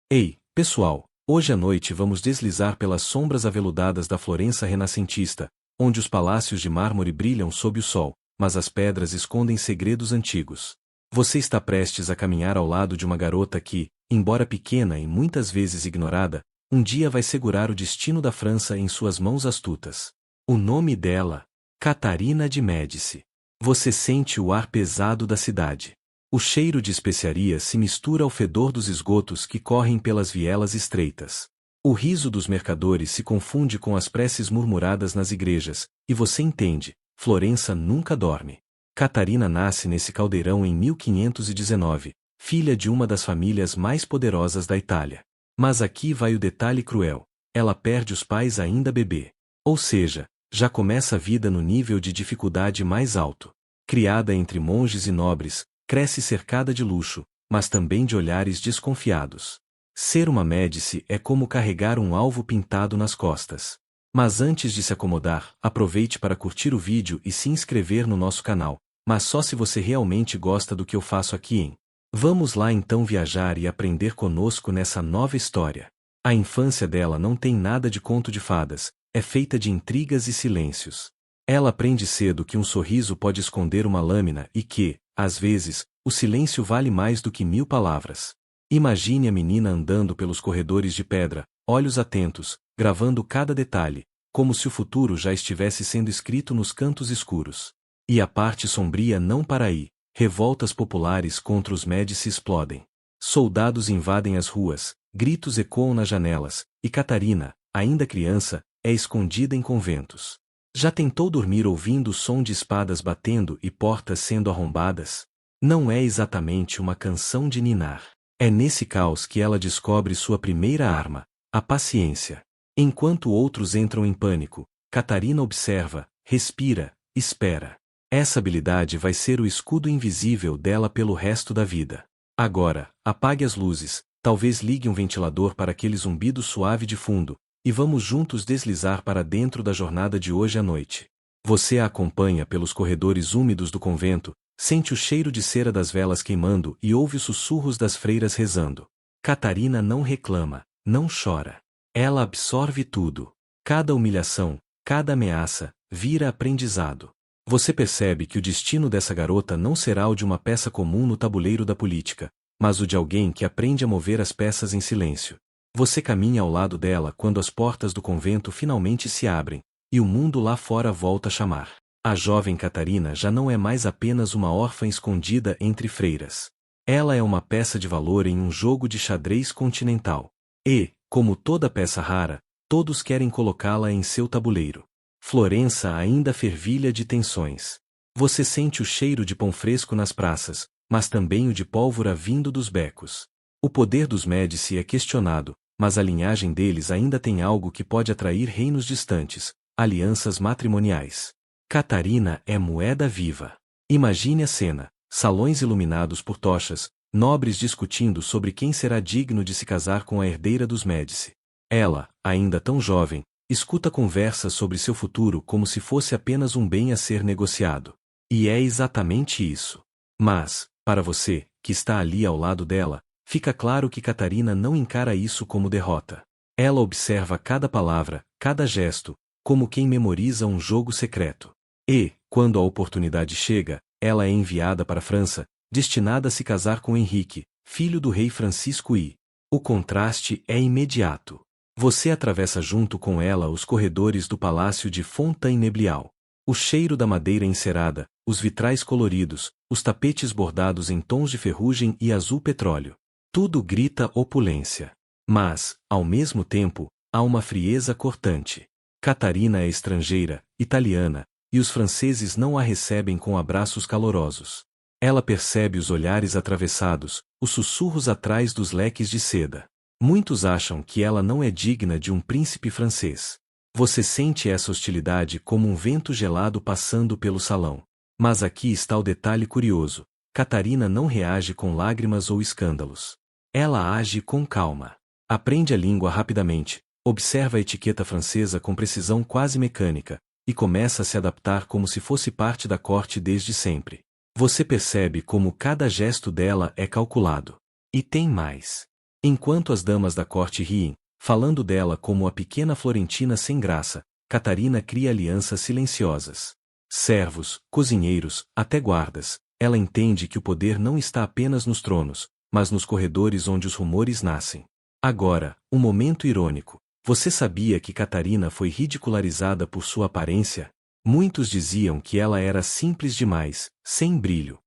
Ei, pessoal, hoje à noite vamos deslizar pelas sombras aveludadas da Florença renascentista, onde os palácios de mármore brilham sob o sol, mas as pedras escondem segredos antigos. Você está prestes a caminhar ao lado de uma garota que, embora pequena e muitas vezes ignorada, um dia vai segurar o destino da França em suas mãos astutas. O nome dela, Catarina de Médici. Você sente o ar pesado da cidade. O cheiro de especiarias se mistura ao fedor dos esgotos que correm pelas vielas estreitas. O riso dos mercadores se confunde com as preces murmuradas nas igrejas, e você entende, Florença nunca dorme. Catarina nasce nesse caldeirão em 1519, filha de uma das famílias mais poderosas da Itália. Mas aqui vai o detalhe cruel: ela perde os pais ainda bebê. Ou seja, já começa a vida no nível de dificuldade mais alto. Criada entre monges e nobres, cresce cercada de luxo, mas também de olhares desconfiados. Ser uma Médici é como carregar um alvo pintado nas costas. Mas antes de se acomodar, aproveite para curtir o vídeo e se inscrever no nosso canal, mas só se você realmente gosta do que eu faço aqui, hein? Vamos lá então viajar e aprender conosco nessa nova história. A infância dela não tem nada de conto de fadas, é feita de intrigas e silêncios. Ela aprende cedo que um sorriso pode esconder uma lâmina e que, às vezes, o silêncio vale mais do que 1000 palavras. Imagine a menina andando pelos corredores de pedra, olhos atentos, gravando cada detalhe, como se o futuro já estivesse sendo escrito nos cantos escuros. E a parte sombria não para aí, revoltas populares contra os Médici explodem. Soldados invadem as ruas, gritos ecoam nas janelas, e Catarina, ainda criança, é escondida em conventos. Já tentou dormir ouvindo o som de espadas batendo e portas sendo arrombadas? Não é exatamente uma canção de ninar. É nesse caos que ela descobre sua primeira arma, a paciência. Enquanto outros entram em pânico, Catarina observa, respira, espera. Essa habilidade vai ser o escudo invisível dela pelo resto da vida. Agora, apague as luzes, talvez ligue um ventilador para aquele zumbido suave de fundo, e vamos juntos deslizar para dentro da jornada de hoje à noite. Você a acompanha pelos corredores úmidos do convento, sente o cheiro de cera das velas queimando e ouve os sussurros das freiras rezando. Catarina não reclama, não chora. Ela absorve tudo. Cada humilhação, cada ameaça, vira aprendizado. Você percebe que o destino dessa garota não será o de uma peça comum no tabuleiro da política, mas o de alguém que aprende a mover as peças em silêncio. Você caminha ao lado dela quando as portas do convento finalmente se abrem, e o mundo lá fora volta a chamar. A jovem Catarina já não é mais apenas uma órfã escondida entre freiras. Ela é uma peça de valor em um jogo de xadrez continental. E, como toda peça rara, todos querem colocá-la em seu tabuleiro. Florença ainda fervilha de tensões. Você sente o cheiro de pão fresco nas praças, mas também o de pólvora vindo dos becos. O poder dos Médici é questionado, mas a linhagem deles ainda tem algo que pode atrair reinos distantes, alianças matrimoniais. Catarina é moeda viva. Imagine a cena, salões iluminados por tochas, nobres discutindo sobre quem será digno de se casar com a herdeira dos Médici. Ela, ainda tão jovem, escuta conversas sobre seu futuro como se fosse apenas um bem a ser negociado. E é exatamente isso. Mas, para você, que está ali ao lado dela, fica claro que Catarina não encara isso como derrota. Ela observa cada palavra, cada gesto, como quem memoriza um jogo secreto. E, quando a oportunidade chega, ela é enviada para a França, destinada a se casar com Henrique, filho do rei Francisco I. O contraste é imediato. Você atravessa junto com ela os corredores do palácio de Fontainebleau. O cheiro da madeira encerada, os vitrais coloridos, os tapetes bordados em tons de ferrugem e azul petróleo. Tudo grita opulência. Mas, ao mesmo tempo, há uma frieza cortante. Catarina é estrangeira, italiana, e os franceses não a recebem com abraços calorosos. Ela percebe os olhares atravessados, os sussurros atrás dos leques de seda. Muitos acham que ela não é digna de um príncipe francês. Você sente essa hostilidade como um vento gelado passando pelo salão. Mas aqui está o detalhe curioso: Catarina não reage com lágrimas ou escândalos. Ela age com calma. Aprende a língua rapidamente, observa a etiqueta francesa com precisão quase mecânica, e começa a se adaptar como se fosse parte da corte desde sempre. Você percebe como cada gesto dela é calculado. E tem mais. Enquanto as damas da corte riem, falando dela como a pequena Florentina sem graça, Catarina cria alianças silenciosas. Servos, cozinheiros, até guardas, ela entende que o poder não está apenas nos tronos, mas nos corredores onde os rumores nascem. Agora, um momento irônico. Você sabia que Catarina foi ridicularizada por sua aparência? Muitos diziam que ela era simples demais, sem brilho.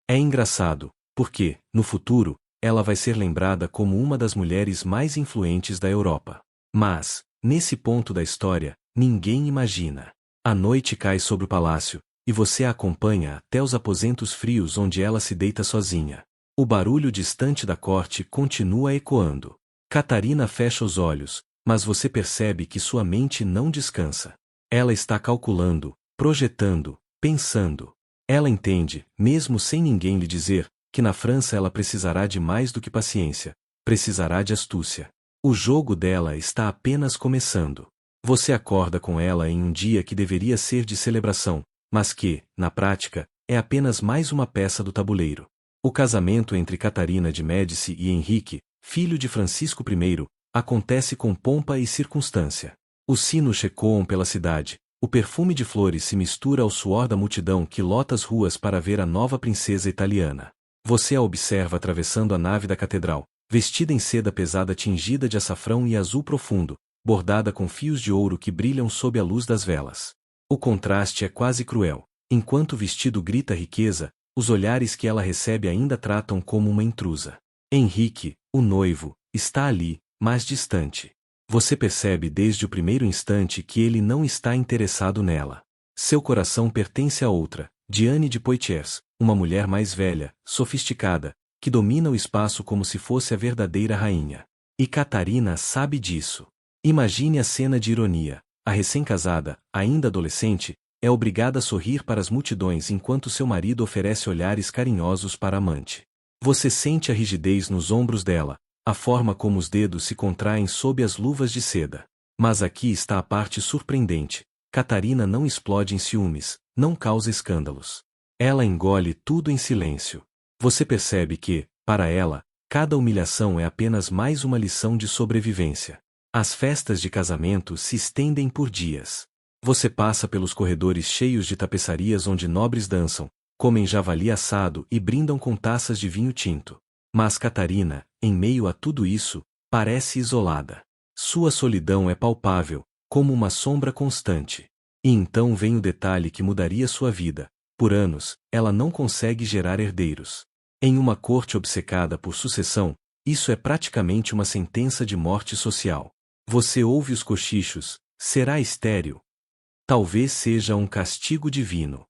É engraçado, porque, no futuro, ela vai ser lembrada como uma das mulheres mais influentes da Europa. Mas, nesse ponto da história, ninguém imagina. A noite cai sobre o palácio, e você a acompanha até os aposentos frios onde ela se deita sozinha. O barulho distante da corte continua ecoando. Catarina fecha os olhos, mas você percebe que sua mente não descansa. Ela está calculando, projetando, pensando. Ela entende, mesmo sem ninguém lhe dizer, que na França ela precisará de mais do que paciência, precisará de astúcia. O jogo dela está apenas começando. Você acorda com ela em um dia que deveria ser de celebração, mas que, na prática, é apenas mais uma peça do tabuleiro. O casamento entre Catarina de Médici e Henrique, filho de Francisco I, acontece com pompa e circunstância. Os sinos ecoam pela cidade, o perfume de flores se mistura ao suor da multidão que lota as ruas para ver a nova princesa italiana. Você a observa atravessando a nave da catedral, vestida em seda pesada tingida de açafrão e azul profundo, bordada com fios de ouro que brilham sob a luz das velas. O contraste é quase cruel. Enquanto o vestido grita riqueza, os olhares que ela recebe ainda tratam como uma intrusa. Henrique, o noivo, está ali, mas distante. Você percebe desde o primeiro instante que ele não está interessado nela. Seu coração pertence a outra, Diane de Poitiers, uma mulher mais velha, sofisticada, que domina o espaço como se fosse a verdadeira rainha. E Catarina sabe disso. Imagine a cena de ironia. A recém-casada, ainda adolescente, é obrigada a sorrir para as multidões enquanto seu marido oferece olhares carinhosos para a amante. Você sente a rigidez nos ombros dela, a forma como os dedos se contraem sob as luvas de seda. Mas aqui está a parte surpreendente. Catarina não explode em ciúmes, não causa escândalos. Ela engole tudo em silêncio. Você percebe que, para ela, cada humilhação é apenas mais uma lição de sobrevivência. As festas de casamento se estendem por dias. Você passa pelos corredores cheios de tapeçarias onde nobres dançam, comem javali assado e brindam com taças de vinho tinto. Mas Catarina, em meio a tudo isso, parece isolada. Sua solidão é palpável, como uma sombra constante. E então vem o detalhe que mudaria sua vida. Por anos, ela não consegue gerar herdeiros. Em uma corte obcecada por sucessão, isso é praticamente uma sentença de morte social. Você ouve os cochichos: será estéril? Talvez seja um castigo divino.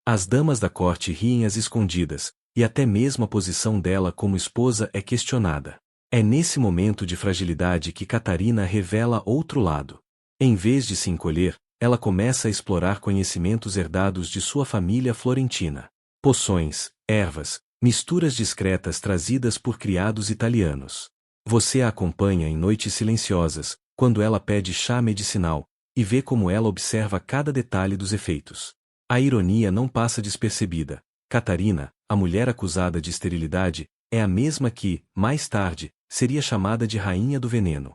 As damas da corte riem às escondidas, e até mesmo a posição dela como esposa é questionada. É nesse momento de fragilidade que Catarina revela outro lado. Em vez de se encolher, ela começa a explorar conhecimentos herdados de sua família florentina. Poções, ervas, misturas discretas trazidas por criados italianos. Você a acompanha em noites silenciosas, quando ela pede chá medicinal, e vê como ela observa cada detalhe dos efeitos. A ironia não passa despercebida. Catarina, a mulher acusada de esterilidade, é a mesma que, mais tarde, seria chamada de Rainha do Veneno.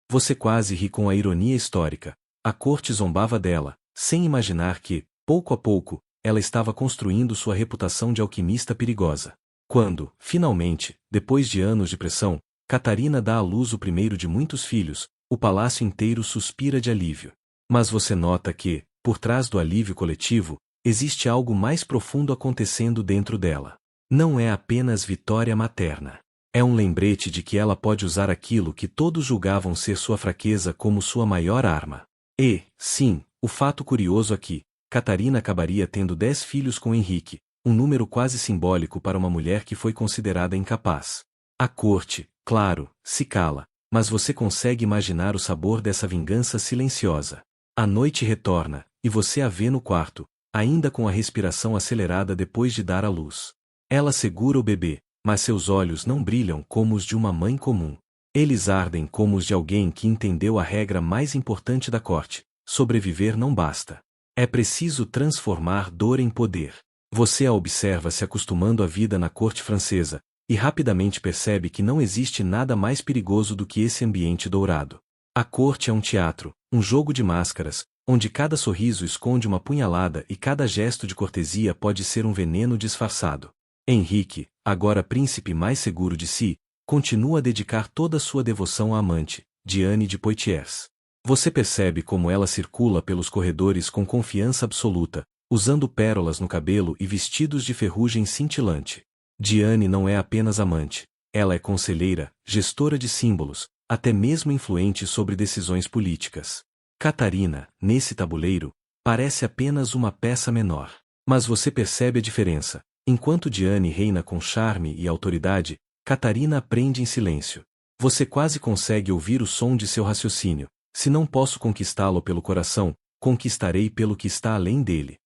Você quase ri com a ironia histórica. A corte zombava dela, sem imaginar que, pouco a pouco, ela estava construindo sua reputação de alquimista perigosa. Quando, finalmente, depois de anos de pressão, Catarina dá à luz o primeiro de muitos filhos, o palácio inteiro suspira de alívio. Mas você nota que, por trás do alívio coletivo, existe algo mais profundo acontecendo dentro dela. Não é apenas vitória materna. É um lembrete de que ela pode usar aquilo que todos julgavam ser sua fraqueza como sua maior arma. E, sim, o fato curioso aqui, Catarina acabaria tendo 10 filhos com Henrique, um número quase simbólico para uma mulher que foi considerada incapaz. A corte, claro, se cala, mas você consegue imaginar o sabor dessa vingança silenciosa. A noite retorna, e você a vê no quarto, ainda com a respiração acelerada depois de dar à luz. Ela segura o bebê, mas seus olhos não brilham como os de uma mãe comum. Eles ardem como os de alguém que entendeu a regra mais importante da corte: sobreviver não basta. É preciso transformar dor em poder. Você a observa se acostumando à vida na corte francesa, e rapidamente percebe que não existe nada mais perigoso do que esse ambiente dourado. A corte é um teatro, um jogo de máscaras, onde cada sorriso esconde uma punhalada e cada gesto de cortesia pode ser um veneno disfarçado. Henrique, agora príncipe mais seguro de si, continua a dedicar toda sua devoção à amante, Diane de Poitiers. Você percebe como ela circula pelos corredores com confiança absoluta, usando pérolas no cabelo e vestidos de ferrugem cintilante. Diane não é apenas amante, ela é conselheira, gestora de símbolos, até mesmo influente sobre decisões políticas. Catarina, nesse tabuleiro, parece apenas uma peça menor. Mas você percebe a diferença. Enquanto Diane reina com charme e autoridade, Catarina aprende em silêncio. Você quase consegue ouvir o som de seu raciocínio. Se não posso conquistá-lo pelo coração, conquistarei pelo que está além dele.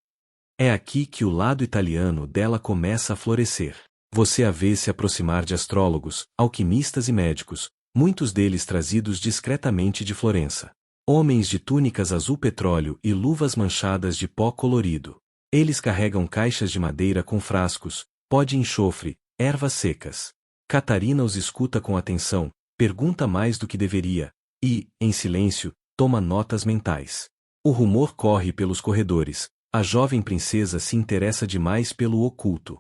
É aqui que o lado italiano dela começa a florescer. Você a vê se aproximar de astrólogos, alquimistas e médicos, muitos deles trazidos discretamente de Florença. Homens de túnicas azul petróleo e luvas manchadas de pó colorido. Eles carregam caixas de madeira com frascos, pó de enxofre, ervas secas. Catarina os escuta com atenção, pergunta mais do que deveria, e, em silêncio, toma notas mentais. O rumor corre pelos corredores, a jovem princesa se interessa demais pelo oculto.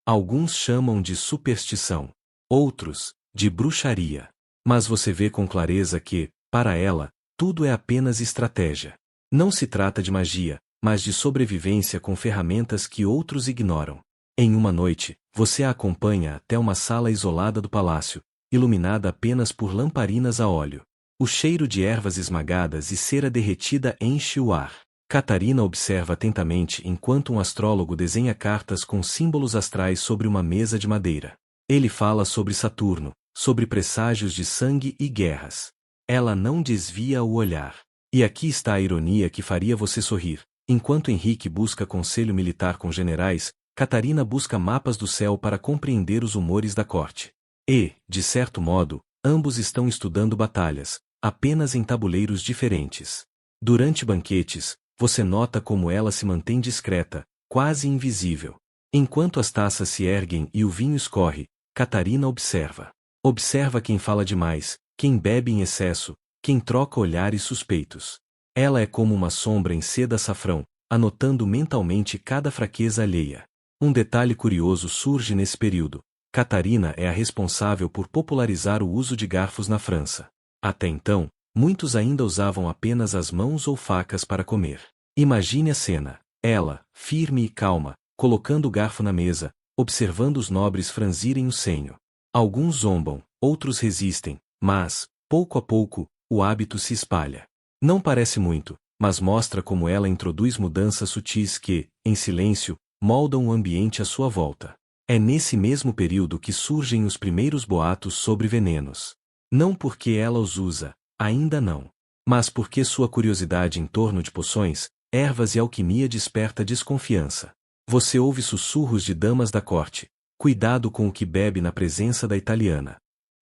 Alguns chamam de superstição. Outros, de bruxaria. Mas você vê com clareza que, para ela, tudo é apenas estratégia. Não se trata de magia, mas de sobrevivência com ferramentas que outros ignoram. Em uma noite, você a acompanha até uma sala isolada do palácio, iluminada apenas por lamparinas a óleo. O cheiro de ervas esmagadas e cera derretida enche o ar. Catarina observa atentamente enquanto um astrólogo desenha cartas com símbolos astrais sobre uma mesa de madeira. Ele fala sobre Saturno, sobre presságios de sangue e guerras. Ela não desvia o olhar. E aqui está a ironia que faria você sorrir. Enquanto Henrique busca conselho militar com generais, Catarina busca mapas do céu para compreender os humores da corte. E, de certo modo, ambos estão estudando batalhas, apenas em tabuleiros diferentes. Durante banquetes, você nota como ela se mantém discreta, quase invisível. Enquanto as taças se erguem e o vinho escorre, Catarina observa. Observa quem fala demais, quem bebe em excesso, quem troca olhares suspeitos. Ela é como uma sombra em seda açafrão, anotando mentalmente cada fraqueza alheia. Um detalhe curioso surge nesse período. Catarina é a responsável por popularizar o uso de garfos na França. Até então, muitos ainda usavam apenas as mãos ou facas para comer. Imagine a cena. Ela, firme e calma, colocando o garfo na mesa, observando os nobres franzirem o senho. Alguns zombam, outros resistem, mas, pouco a pouco, o hábito se espalha. Não parece muito, mas mostra como ela introduz mudanças sutis que, em silêncio, moldam o ambiente à sua volta. É nesse mesmo período que surgem os primeiros boatos sobre venenos. Não porque ela os usa, ainda não. Mas porque sua curiosidade em torno de poções, ervas e alquimia desperta desconfiança. Você ouve sussurros de damas da corte. Cuidado com o que bebe na presença da italiana.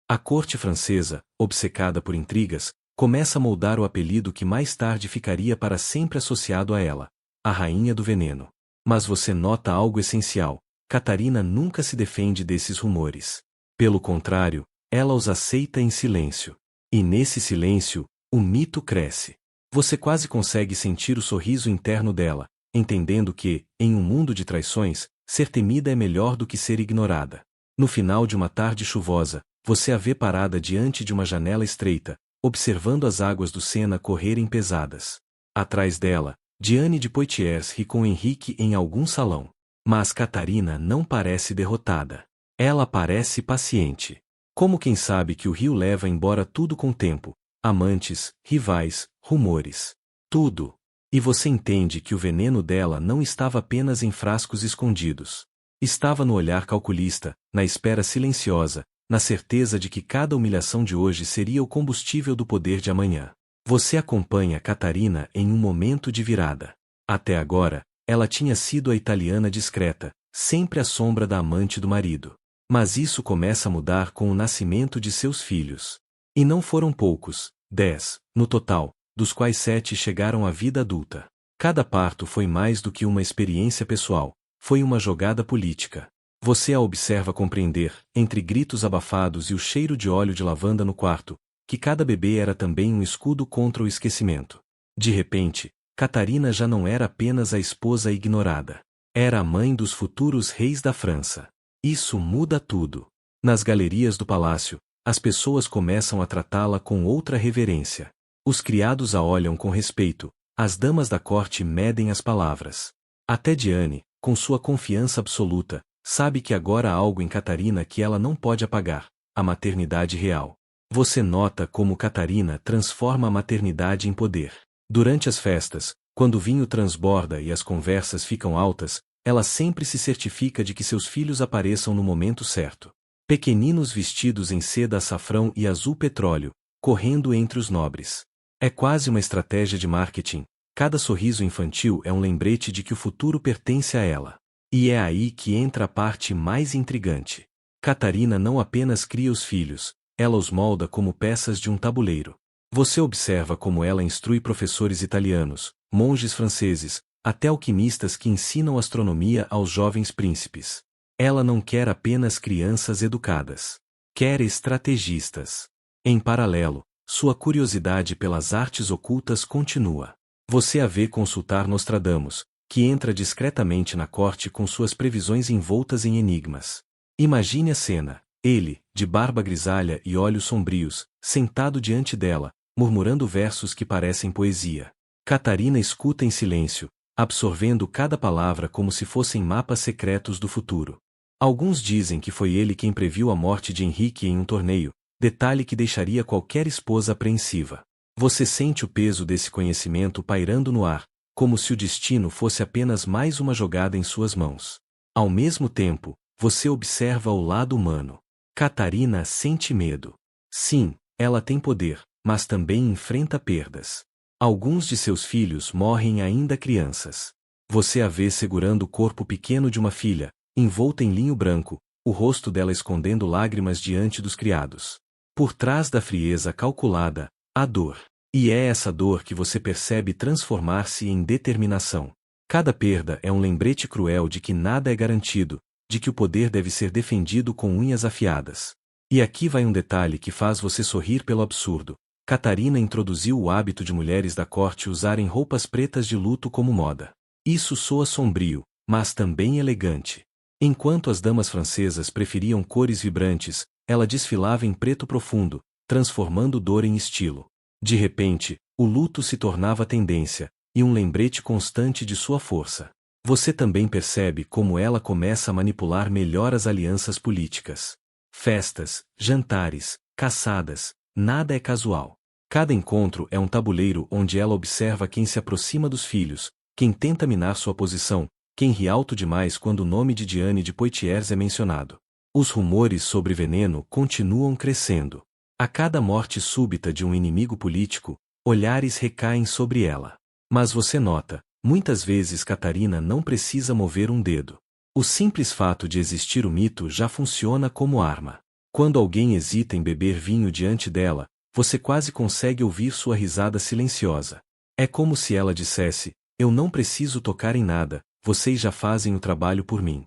A corte francesa, obcecada por intrigas, começa a moldar o apelido que mais tarde ficaria para sempre associado a ela, a Rainha do Veneno. Mas você nota algo essencial. Catarina nunca se defende desses rumores. Pelo contrário, ela os aceita em silêncio. E nesse silêncio, o mito cresce. Você quase consegue sentir o sorriso interno dela, entendendo que, em um mundo de traições, ser temida é melhor do que ser ignorada. No final de uma tarde chuvosa, você a vê parada diante de uma janela estreita, observando as águas do Sena correrem pesadas. Atrás dela, Diane de Poitiers ri com Henrique em algum salão. Mas Catarina não parece derrotada. Ela parece paciente. Como quem sabe que o rio leva embora tudo com o tempo. Amantes, rivais, rumores. Tudo. E você entende que o veneno dela não estava apenas em frascos escondidos. Estava no olhar calculista, na espera silenciosa, na certeza de que cada humilhação de hoje seria o combustível do poder de amanhã. Você acompanha Catarina em um momento de virada. Até agora, ela tinha sido a italiana discreta, sempre à sombra da amante do marido. Mas isso começa a mudar com o nascimento de seus filhos. E não foram poucos, 10, no total, dos quais 7 chegaram à vida adulta. Cada parto foi mais do que uma experiência pessoal, foi uma jogada política. Você a observa compreender, entre gritos abafados e o cheiro de óleo de lavanda no quarto, que cada bebê era também um escudo contra o esquecimento. De repente, Catarina já não era apenas a esposa ignorada. Era a mãe dos futuros reis da França. Isso muda tudo. Nas galerias do palácio, as pessoas começam a tratá-la com outra reverência. Os criados a olham com respeito, as damas da corte medem as palavras. Até Diane, com sua confiança absoluta, sabe que agora há algo em Catarina que ela não pode apagar: a maternidade real. Você nota como Catarina transforma a maternidade em poder. Durante as festas, quando o vinho transborda e as conversas ficam altas, ela sempre se certifica de que seus filhos apareçam no momento certo. Pequeninos vestidos em seda açafrão e azul petróleo, correndo entre os nobres. É quase uma estratégia de marketing. Cada sorriso infantil é um lembrete de que o futuro pertence a ela. E é aí que entra a parte mais intrigante. Catarina não apenas cria os filhos, ela os molda como peças de um tabuleiro. Você observa como ela instrui professores italianos, monges franceses, até alquimistas que ensinam astronomia aos jovens príncipes. Ela não quer apenas crianças educadas. Quer estrategistas. Em paralelo, sua curiosidade pelas artes ocultas continua. Você a vê consultar Nostradamus, que entra discretamente na corte com suas previsões envoltas em enigmas. Imagine a cena: ele, de barba grisalha e olhos sombrios, sentado diante dela, murmurando versos que parecem poesia. Catarina escuta em silêncio, absorvendo cada palavra como se fossem mapas secretos do futuro. Alguns dizem que foi ele quem previu a morte de Henrique em um torneio, detalhe que deixaria qualquer esposa apreensiva. Você sente o peso desse conhecimento pairando no ar, como se o destino fosse apenas mais uma jogada em suas mãos. Ao mesmo tempo, você observa o lado humano. Catarina sente medo. Sim, ela tem poder, mas também enfrenta perdas. Alguns de seus filhos morrem ainda crianças. Você a vê segurando o corpo pequeno de uma filha, envolta em linho branco, o rosto dela escondendo lágrimas diante dos criados. Por trás da frieza calculada, há dor. E é essa dor que você percebe transformar-se em determinação. Cada perda é um lembrete cruel de que nada é garantido, de que o poder deve ser defendido com unhas afiadas. E aqui vai um detalhe que faz você sorrir pelo absurdo. Catarina introduziu o hábito de mulheres da corte usarem roupas pretas de luto como moda. Isso soa sombrio, mas também elegante. Enquanto as damas francesas preferiam cores vibrantes, ela desfilava em preto profundo, transformando dor em estilo. De repente, o luto se tornava tendência, e um lembrete constante de sua força. Você também percebe como ela começa a manipular melhor as alianças políticas. Festas, jantares, caçadas, nada é casual. Cada encontro é um tabuleiro onde ela observa quem se aproxima dos filhos, quem tenta minar sua posição, quem ri alto demais quando o nome de Diane de Poitiers é mencionado. Os rumores sobre veneno continuam crescendo. A cada morte súbita de um inimigo político, olhares recaem sobre ela. Mas você nota, muitas vezes Catarina não precisa mover um dedo. O simples fato de existir o mito já funciona como arma. Quando alguém hesita em beber vinho diante dela, você quase consegue ouvir sua risada silenciosa. É como se ela dissesse: eu não preciso tocar em nada, vocês já fazem o trabalho por mim.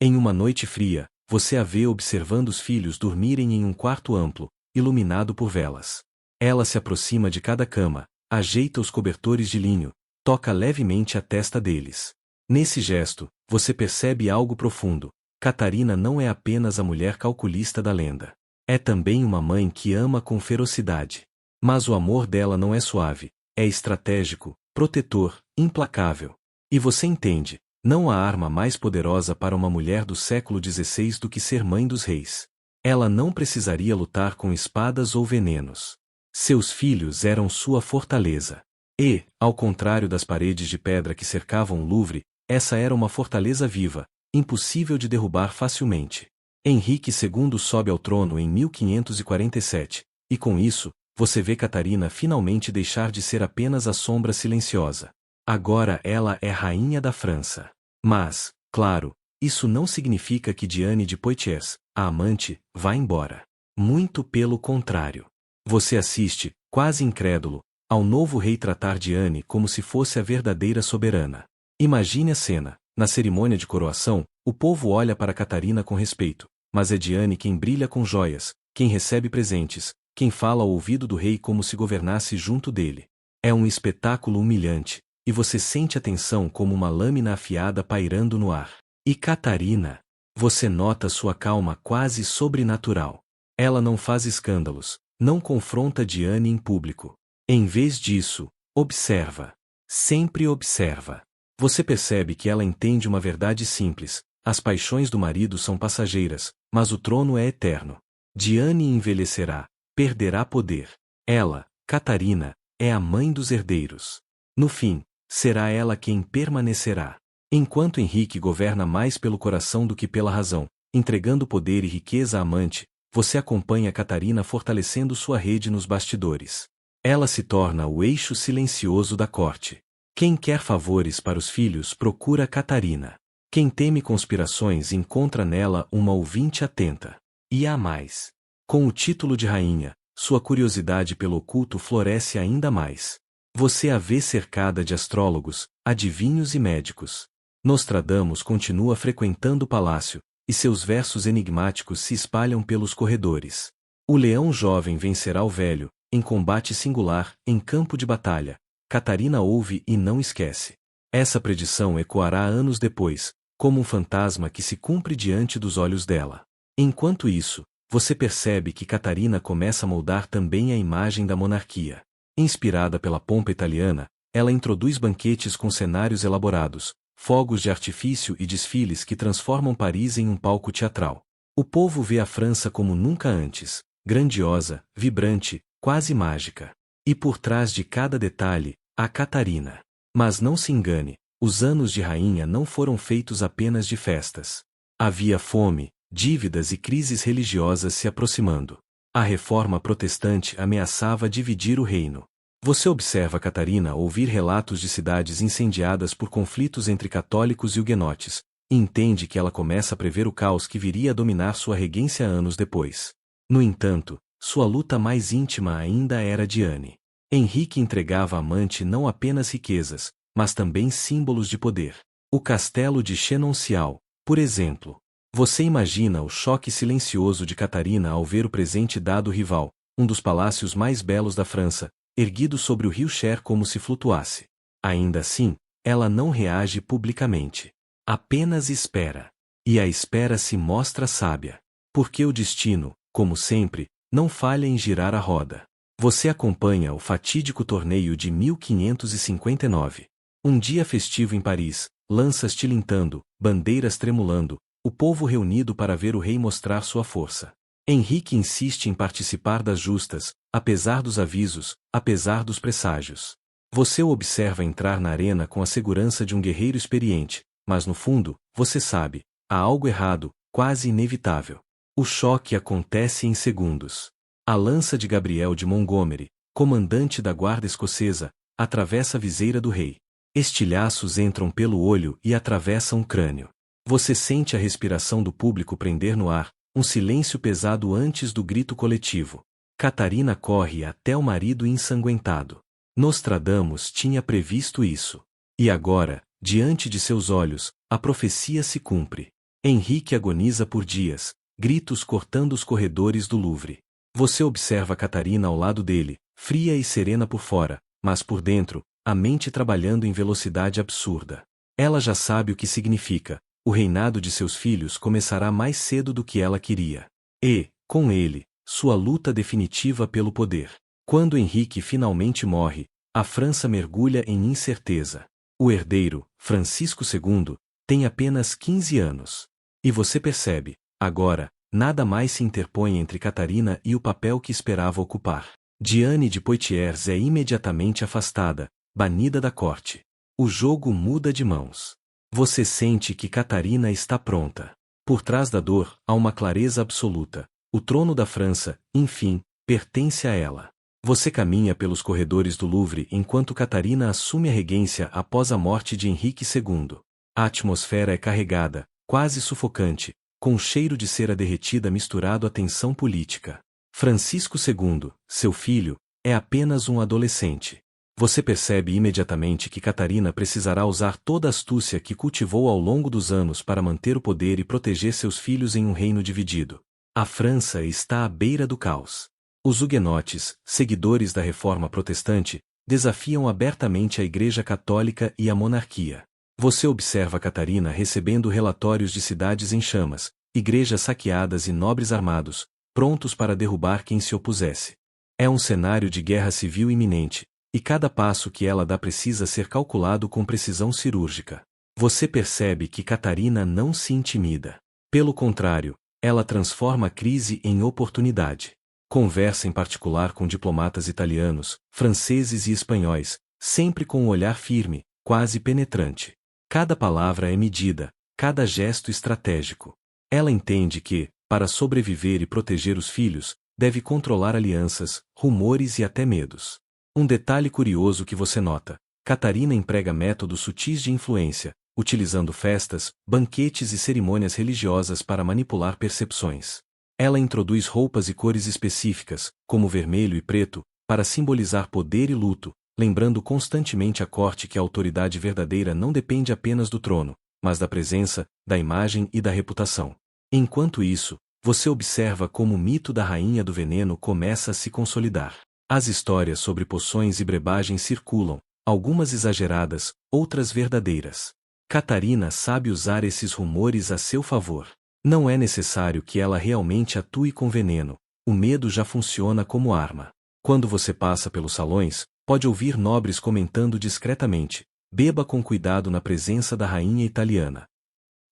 Em uma noite fria, você a vê observando os filhos dormirem em um quarto amplo, iluminado por velas. Ela se aproxima de cada cama, ajeita os cobertores de linho, toca levemente a testa deles. Nesse gesto, você percebe algo profundo. Catarina não é apenas a mulher calculista da lenda. É também uma mãe que ama com ferocidade. Mas o amor dela não é suave, é estratégico, protetor, implacável. E você entende, não há arma mais poderosa para uma mulher do século XVI do que ser mãe dos reis. Ela não precisaria lutar com espadas ou venenos. Seus filhos eram sua fortaleza. E, ao contrário das paredes de pedra que cercavam o Louvre, essa era uma fortaleza viva, impossível de derrubar facilmente. Henrique II sobe ao trono em 1547, e com isso, você vê Catarina finalmente deixar de ser apenas a sombra silenciosa. Agora ela é rainha da França. Mas, claro, isso não significa que Diane de Poitiers, a amante, vá embora. Muito pelo contrário. Você assiste, quase incrédulo, ao novo rei tratar Diane como se fosse a verdadeira soberana. Imagine a cena: Na cerimônia de coroação, o povo olha para Catarina com respeito, mas é Diane quem brilha com joias, quem recebe presentes, quem fala ao ouvido do rei como se governasse junto dele. É um espetáculo humilhante, e você sente a tensão como uma lâmina afiada pairando no ar. E Catarina? Você nota sua calma quase sobrenatural. Ela não faz escândalos, não confronta Diane em público. Em vez disso, observa. Sempre observa. Você percebe que ela entende uma verdade simples: as paixões do marido são passageiras, mas o trono é eterno. Diane envelhecerá, perderá poder. Ela, Catarina, é a mãe dos herdeiros. No fim, será ela quem permanecerá. Enquanto Henrique governa mais pelo coração do que pela razão, entregando poder e riqueza à amante, você acompanha Catarina fortalecendo sua rede nos bastidores. Ela se torna o eixo silencioso da corte. Quem quer favores para os filhos procura Catarina. Quem teme conspirações encontra nela uma ouvinte atenta. E há mais. Com o título de rainha, sua curiosidade pelo oculto floresce ainda mais. Você a vê cercada de astrólogos, adivinhos e médicos. Nostradamus continua frequentando o palácio, e seus versos enigmáticos se espalham pelos corredores. O leão jovem vencerá o velho, em combate singular, em campo de batalha. Catarina ouve e não esquece. Essa predição ecoará anos depois, como um fantasma que se cumpre diante dos olhos dela. Enquanto isso, você percebe que Catarina começa a moldar também a imagem da monarquia. Inspirada pela pompa italiana, ela introduz banquetes com cenários elaborados, fogos de artifício e desfiles que transformam Paris em um palco teatral. O povo vê a França como nunca antes, grandiosa, vibrante, quase mágica. E por trás de cada detalhe, há Catarina. Mas não se engane, os anos de rainha não foram feitos apenas de festas. Havia fome, dívidas e crises religiosas se aproximando. A reforma protestante ameaçava dividir o reino. Você observa Catarina ouvir relatos de cidades incendiadas por conflitos entre católicos e huguenotes, e entende que ela começa a prever o caos que viria a dominar sua regência anos depois. No entanto, sua luta mais íntima ainda era Diane. Henrique entregava à amante não apenas riquezas, mas também símbolos de poder. O castelo de Chenonceau, por exemplo. Você imagina o choque silencioso de Catarina ao ver o presente dado ao rival, um dos palácios mais belos da França, erguido sobre o rio Cher como se flutuasse. Ainda assim, ela não reage publicamente. Apenas espera. E a espera se mostra sábia. Porque o destino, como sempre, não falha em girar a roda. Você acompanha o fatídico torneio de 1559. Um dia festivo em Paris, lanças tilintando, bandeiras tremulando, o povo reunido para ver o rei mostrar sua força. Henrique insiste em participar das justas, apesar dos avisos, apesar dos presságios. Você o observa entrar na arena com a segurança de um guerreiro experiente, mas no fundo, você sabe, há algo errado, quase inevitável. O choque acontece em segundos. A lança de Gabriel de Montgomery, comandante da guarda escocesa, atravessa a viseira do rei. Estilhaços entram pelo olho e atravessam o crânio. Você sente a respiração do público prender no ar, um silêncio pesado antes do grito coletivo. Catarina corre até o marido ensanguentado. Nostradamus tinha previsto isso. E agora, diante de seus olhos, a profecia se cumpre. Henrique agoniza por dias, gritos cortando os corredores do Louvre. Você observa Catarina ao lado dele, fria e serena por fora, mas por dentro, a mente trabalhando em velocidade absurda. Ela já sabe o que significa. O reinado de seus filhos começará mais cedo do que ela queria. E, com ele, sua luta definitiva pelo poder. Quando Henrique finalmente morre, a França mergulha em incerteza. O herdeiro, Francisco II, tem apenas 15 anos. E você percebe, agora, nada mais se interpõe entre Catarina e o papel que esperava ocupar. Diane de Poitiers é imediatamente afastada, banida da corte. O jogo muda de mãos. Você sente que Catarina está pronta. Por trás da dor, há uma clareza absoluta. O trono da França, enfim, pertence a ela. Você caminha pelos corredores do Louvre enquanto Catarina assume a regência após a morte de Henrique II. A atmosfera é carregada, quase sufocante, com um cheiro de cera derretida misturado à tensão política. Francisco II, seu filho, é apenas um adolescente. Você percebe imediatamente que Catarina precisará usar toda a astúcia que cultivou ao longo dos anos para manter o poder e proteger seus filhos em um reino dividido. A França está à beira do caos. Os huguenotes, seguidores da Reforma Protestante, desafiam abertamente a Igreja Católica e a monarquia. Você observa Catarina recebendo relatórios de cidades em chamas, igrejas saqueadas e nobres armados, prontos para derrubar quem se opusesse. É um cenário de guerra civil iminente, e cada passo que ela dá precisa ser calculado com precisão cirúrgica. Você percebe que Catarina não se intimida. Pelo contrário, ela transforma a crise em oportunidade. Conversa em particular com diplomatas italianos, franceses e espanhóis, sempre com um olhar firme, quase penetrante. Cada palavra é medida, cada gesto estratégico. Ela entende que, para sobreviver e proteger os filhos, deve controlar alianças, rumores e até medos. Um detalhe curioso que você nota: Catarina emprega métodos sutis de influência, utilizando festas, banquetes e cerimônias religiosas para manipular percepções. Ela introduz roupas e cores específicas, como vermelho e preto, para simbolizar poder e luto, lembrando constantemente à corte que a autoridade verdadeira não depende apenas do trono, mas da presença, da imagem e da reputação. Enquanto isso, você observa como o mito da rainha do veneno começa a se consolidar. As histórias sobre poções e brebagens circulam, algumas exageradas, outras verdadeiras. Catarina sabe usar esses rumores a seu favor. Não é necessário que ela realmente atue com veneno, o medo já funciona como arma. Quando você passa pelos salões, pode ouvir nobres comentando discretamente: beba com cuidado na presença da rainha italiana.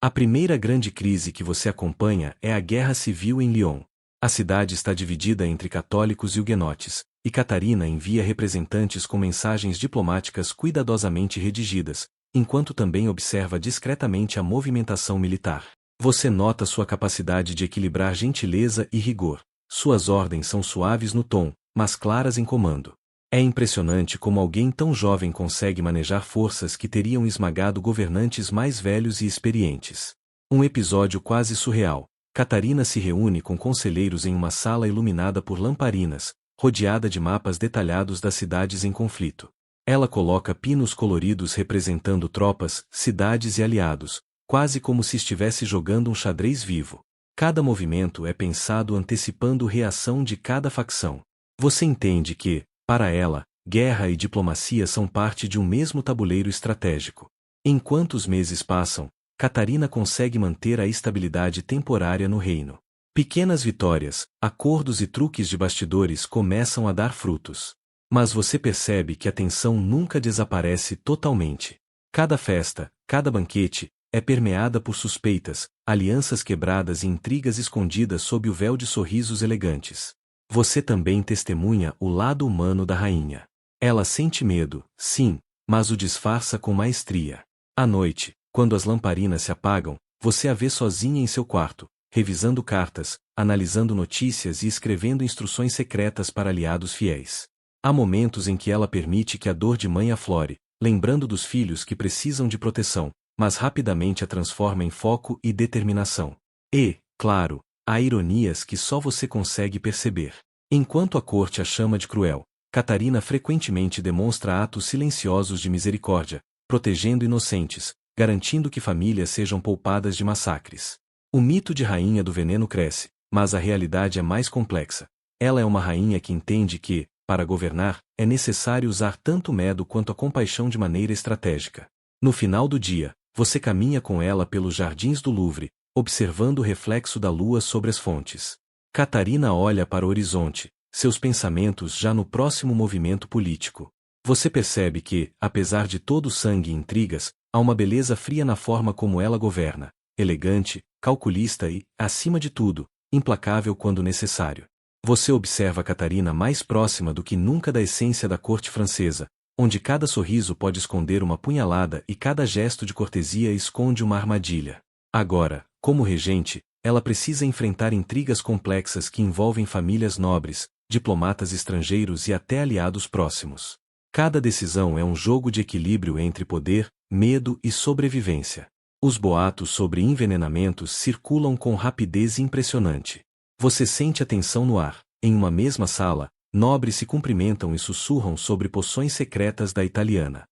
A primeira grande crise que você acompanha é a guerra civil em Lyon. A cidade está dividida entre católicos e huguenotes, e Catarina envia representantes com mensagens diplomáticas cuidadosamente redigidas, enquanto também observa discretamente a movimentação militar. Você nota sua capacidade de equilibrar gentileza e rigor. Suas ordens são suaves no tom, mas claras em comando. É impressionante como alguém tão jovem consegue manejar forças que teriam esmagado governantes mais velhos e experientes. Um episódio quase surreal. Catarina se reúne com conselheiros em uma sala iluminada por lamparinas, rodeada de mapas detalhados das cidades em conflito. Ela coloca pinos coloridos representando tropas, cidades e aliados, quase como se estivesse jogando um xadrez vivo. Cada movimento é pensado antecipando a reação de cada facção. Você entende que, para ela, guerra e diplomacia são parte de um mesmo tabuleiro estratégico. Enquanto os meses passam, Catarina consegue manter a estabilidade temporária no reino. Pequenas vitórias, acordos e truques de bastidores começam a dar frutos. Mas você percebe que a tensão nunca desaparece totalmente. Cada festa, cada banquete, é permeada por suspeitas, alianças quebradas e intrigas escondidas sob o véu de sorrisos elegantes. Você também testemunha o lado humano da rainha. Ela sente medo, sim, mas o disfarça com maestria. À noite, quando as lamparinas se apagam, você a vê sozinha em seu quarto, revisando cartas, analisando notícias e escrevendo instruções secretas para aliados fiéis. Há momentos em que ela permite que a dor de mãe aflore, lembrando dos filhos que precisam de proteção, mas rapidamente a transforma em foco e determinação. E, claro, há ironias que só você consegue perceber. Enquanto a corte a chama de cruel, Catarina frequentemente demonstra atos silenciosos de misericórdia, protegendo inocentes, garantindo que famílias sejam poupadas de massacres. O mito de rainha do veneno cresce, mas a realidade é mais complexa. Ela é uma rainha que entende que, para governar, é necessário usar tanto o medo quanto a compaixão de maneira estratégica. No final do dia, você caminha com ela pelos jardins do Louvre, observando o reflexo da lua sobre as fontes. Catarina olha para o horizonte, seus pensamentos já no próximo movimento político. Você percebe que, apesar de todo o sangue e intrigas, há uma beleza fria na forma como ela governa, elegante, calculista e, acima de tudo, implacável quando necessário. Você observa Catarina mais próxima do que nunca da essência da corte francesa, onde cada sorriso pode esconder uma punhalada e cada gesto de cortesia esconde uma armadilha. Agora, como regente, ela precisa enfrentar intrigas complexas que envolvem famílias nobres, diplomatas estrangeiros e até aliados próximos. Cada decisão é um jogo de equilíbrio entre poder, medo e sobrevivência. Os boatos sobre envenenamentos circulam com rapidez impressionante. Você sente a tensão no ar. Em uma mesma sala, Nobres se cumprimentam e sussurram sobre poções secretas da italiana.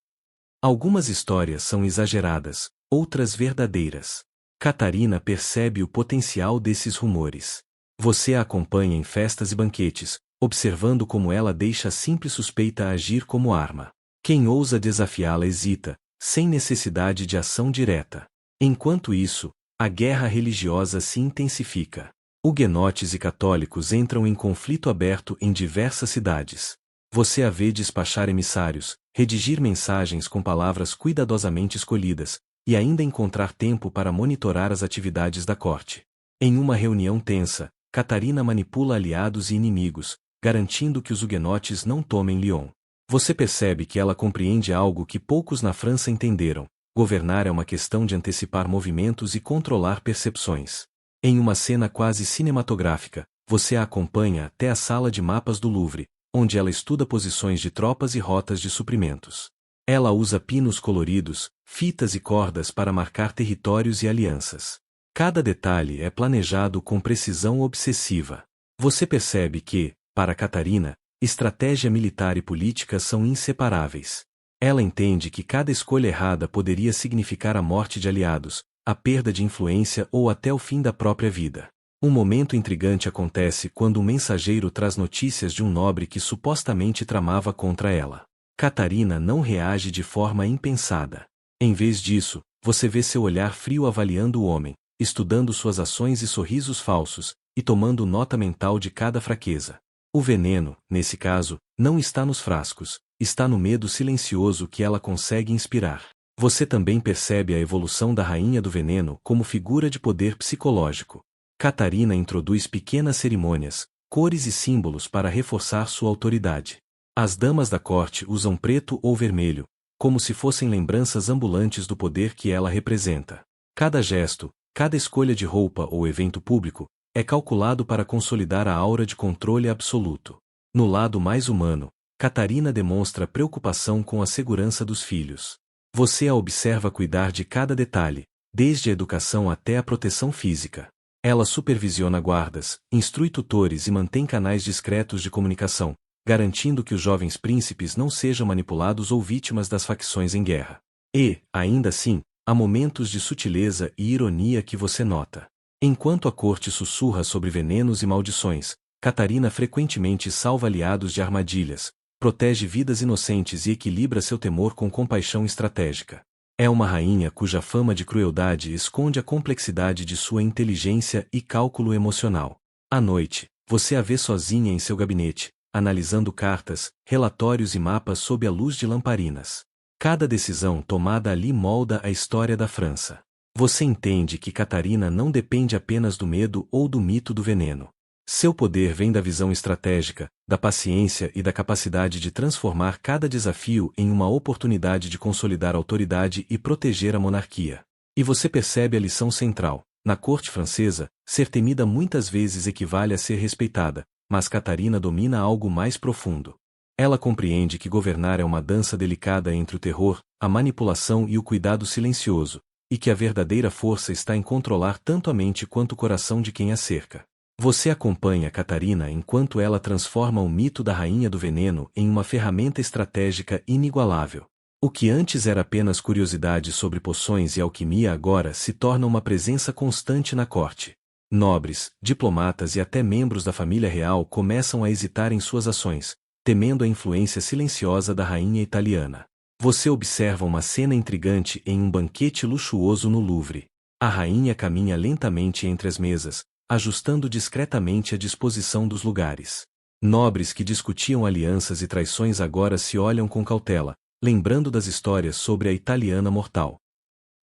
Algumas histórias são exageradas, outras verdadeiras. Catarina percebe o potencial desses rumores. Você a acompanha em festas e banquetes, observando como ela deixa a simples suspeita agir como arma. Quem ousa desafiá-la hesita, sem necessidade de ação direta. Enquanto isso, a guerra religiosa se intensifica. Huguenotes e católicos entram em conflito aberto em diversas cidades. Você a vê despachar emissários, redigir mensagens com palavras cuidadosamente escolhidas, e ainda encontrar tempo para monitorar as atividades da corte. Em uma reunião tensa, Catarina manipula aliados e inimigos, garantindo que os huguenotes não tomem Lyon. Você percebe que ela compreende algo que poucos na França entenderam: governar é uma questão de antecipar movimentos e controlar percepções. Em uma cena quase cinematográfica, você a acompanha até a sala de mapas do Louvre, onde ela estuda posições de tropas e rotas de suprimentos. Ela usa pinos coloridos, fitas e cordas para marcar territórios e alianças. Cada detalhe é planejado com precisão obsessiva. Você percebe que, para Catarina, estratégia militar e política são inseparáveis. Ela entende que cada escolha errada poderia significar a morte de aliados, a perda de influência ou até o fim da própria vida. Um momento intrigante acontece quando um mensageiro traz notícias de um nobre que supostamente tramava contra ela. Catarina não reage de forma impensada. Em vez disso, você vê seu olhar frio avaliando o homem, estudando suas ações e sorrisos falsos, e tomando nota mental de cada fraqueza. O veneno, nesse caso, não está nos frascos, está no medo silencioso que ela consegue inspirar. Você também percebe a evolução da Rainha do Veneno como figura de poder psicológico. Catarina introduz pequenas cerimônias, cores e símbolos para reforçar sua autoridade. As damas da corte usam preto ou vermelho, como se fossem lembranças ambulantes do poder que ela representa. Cada gesto, cada escolha de roupa ou evento público, é calculado para consolidar a aura de controle absoluto. No lado mais humano, Catarina demonstra preocupação com a segurança dos filhos. Você a observa cuidar de cada detalhe, desde a educação até a proteção física. Ela supervisiona guardas, instrui tutores e mantém canais discretos de comunicação, garantindo que os jovens príncipes não sejam manipulados ou vítimas das facções em guerra. E, ainda assim, há momentos de sutileza e ironia que você nota. Enquanto a corte sussurra sobre venenos e maldições, Catarina frequentemente salva aliados de armadilhas, protege vidas inocentes e equilibra seu temor com compaixão estratégica. É uma rainha cuja fama de crueldade esconde a complexidade de sua inteligência e cálculo emocional. À noite, você a vê sozinha em seu gabinete, analisando cartas, relatórios e mapas sob a luz de lamparinas. Cada decisão tomada ali molda a história da França. Você entende que Catarina não depende apenas do medo ou do mito do veneno. Seu poder vem da visão estratégica, da paciência e da capacidade de transformar cada desafio em uma oportunidade de consolidar a autoridade e proteger a monarquia. E você percebe a lição central: na corte francesa, ser temida muitas vezes equivale a ser respeitada, mas Catarina domina algo mais profundo. Ela compreende que governar é uma dança delicada entre o terror, a manipulação e o cuidado silencioso, e que a verdadeira força está em controlar tanto a mente quanto o coração de quem a cerca. Você acompanha Catarina enquanto ela transforma o mito da Rainha do Veneno em uma ferramenta estratégica inigualável. O que antes era apenas curiosidade sobre poções e alquimia agora se torna uma presença constante na corte. Nobres, diplomatas e até membros da família real começam a hesitar em suas ações, temendo a influência silenciosa da rainha italiana. Você observa uma cena intrigante em um banquete luxuoso no Louvre. A rainha caminha lentamente entre as mesas, ajustando discretamente a disposição dos lugares. Nobres que discutiam alianças e traições agora se olham com cautela, lembrando das histórias sobre a italiana mortal.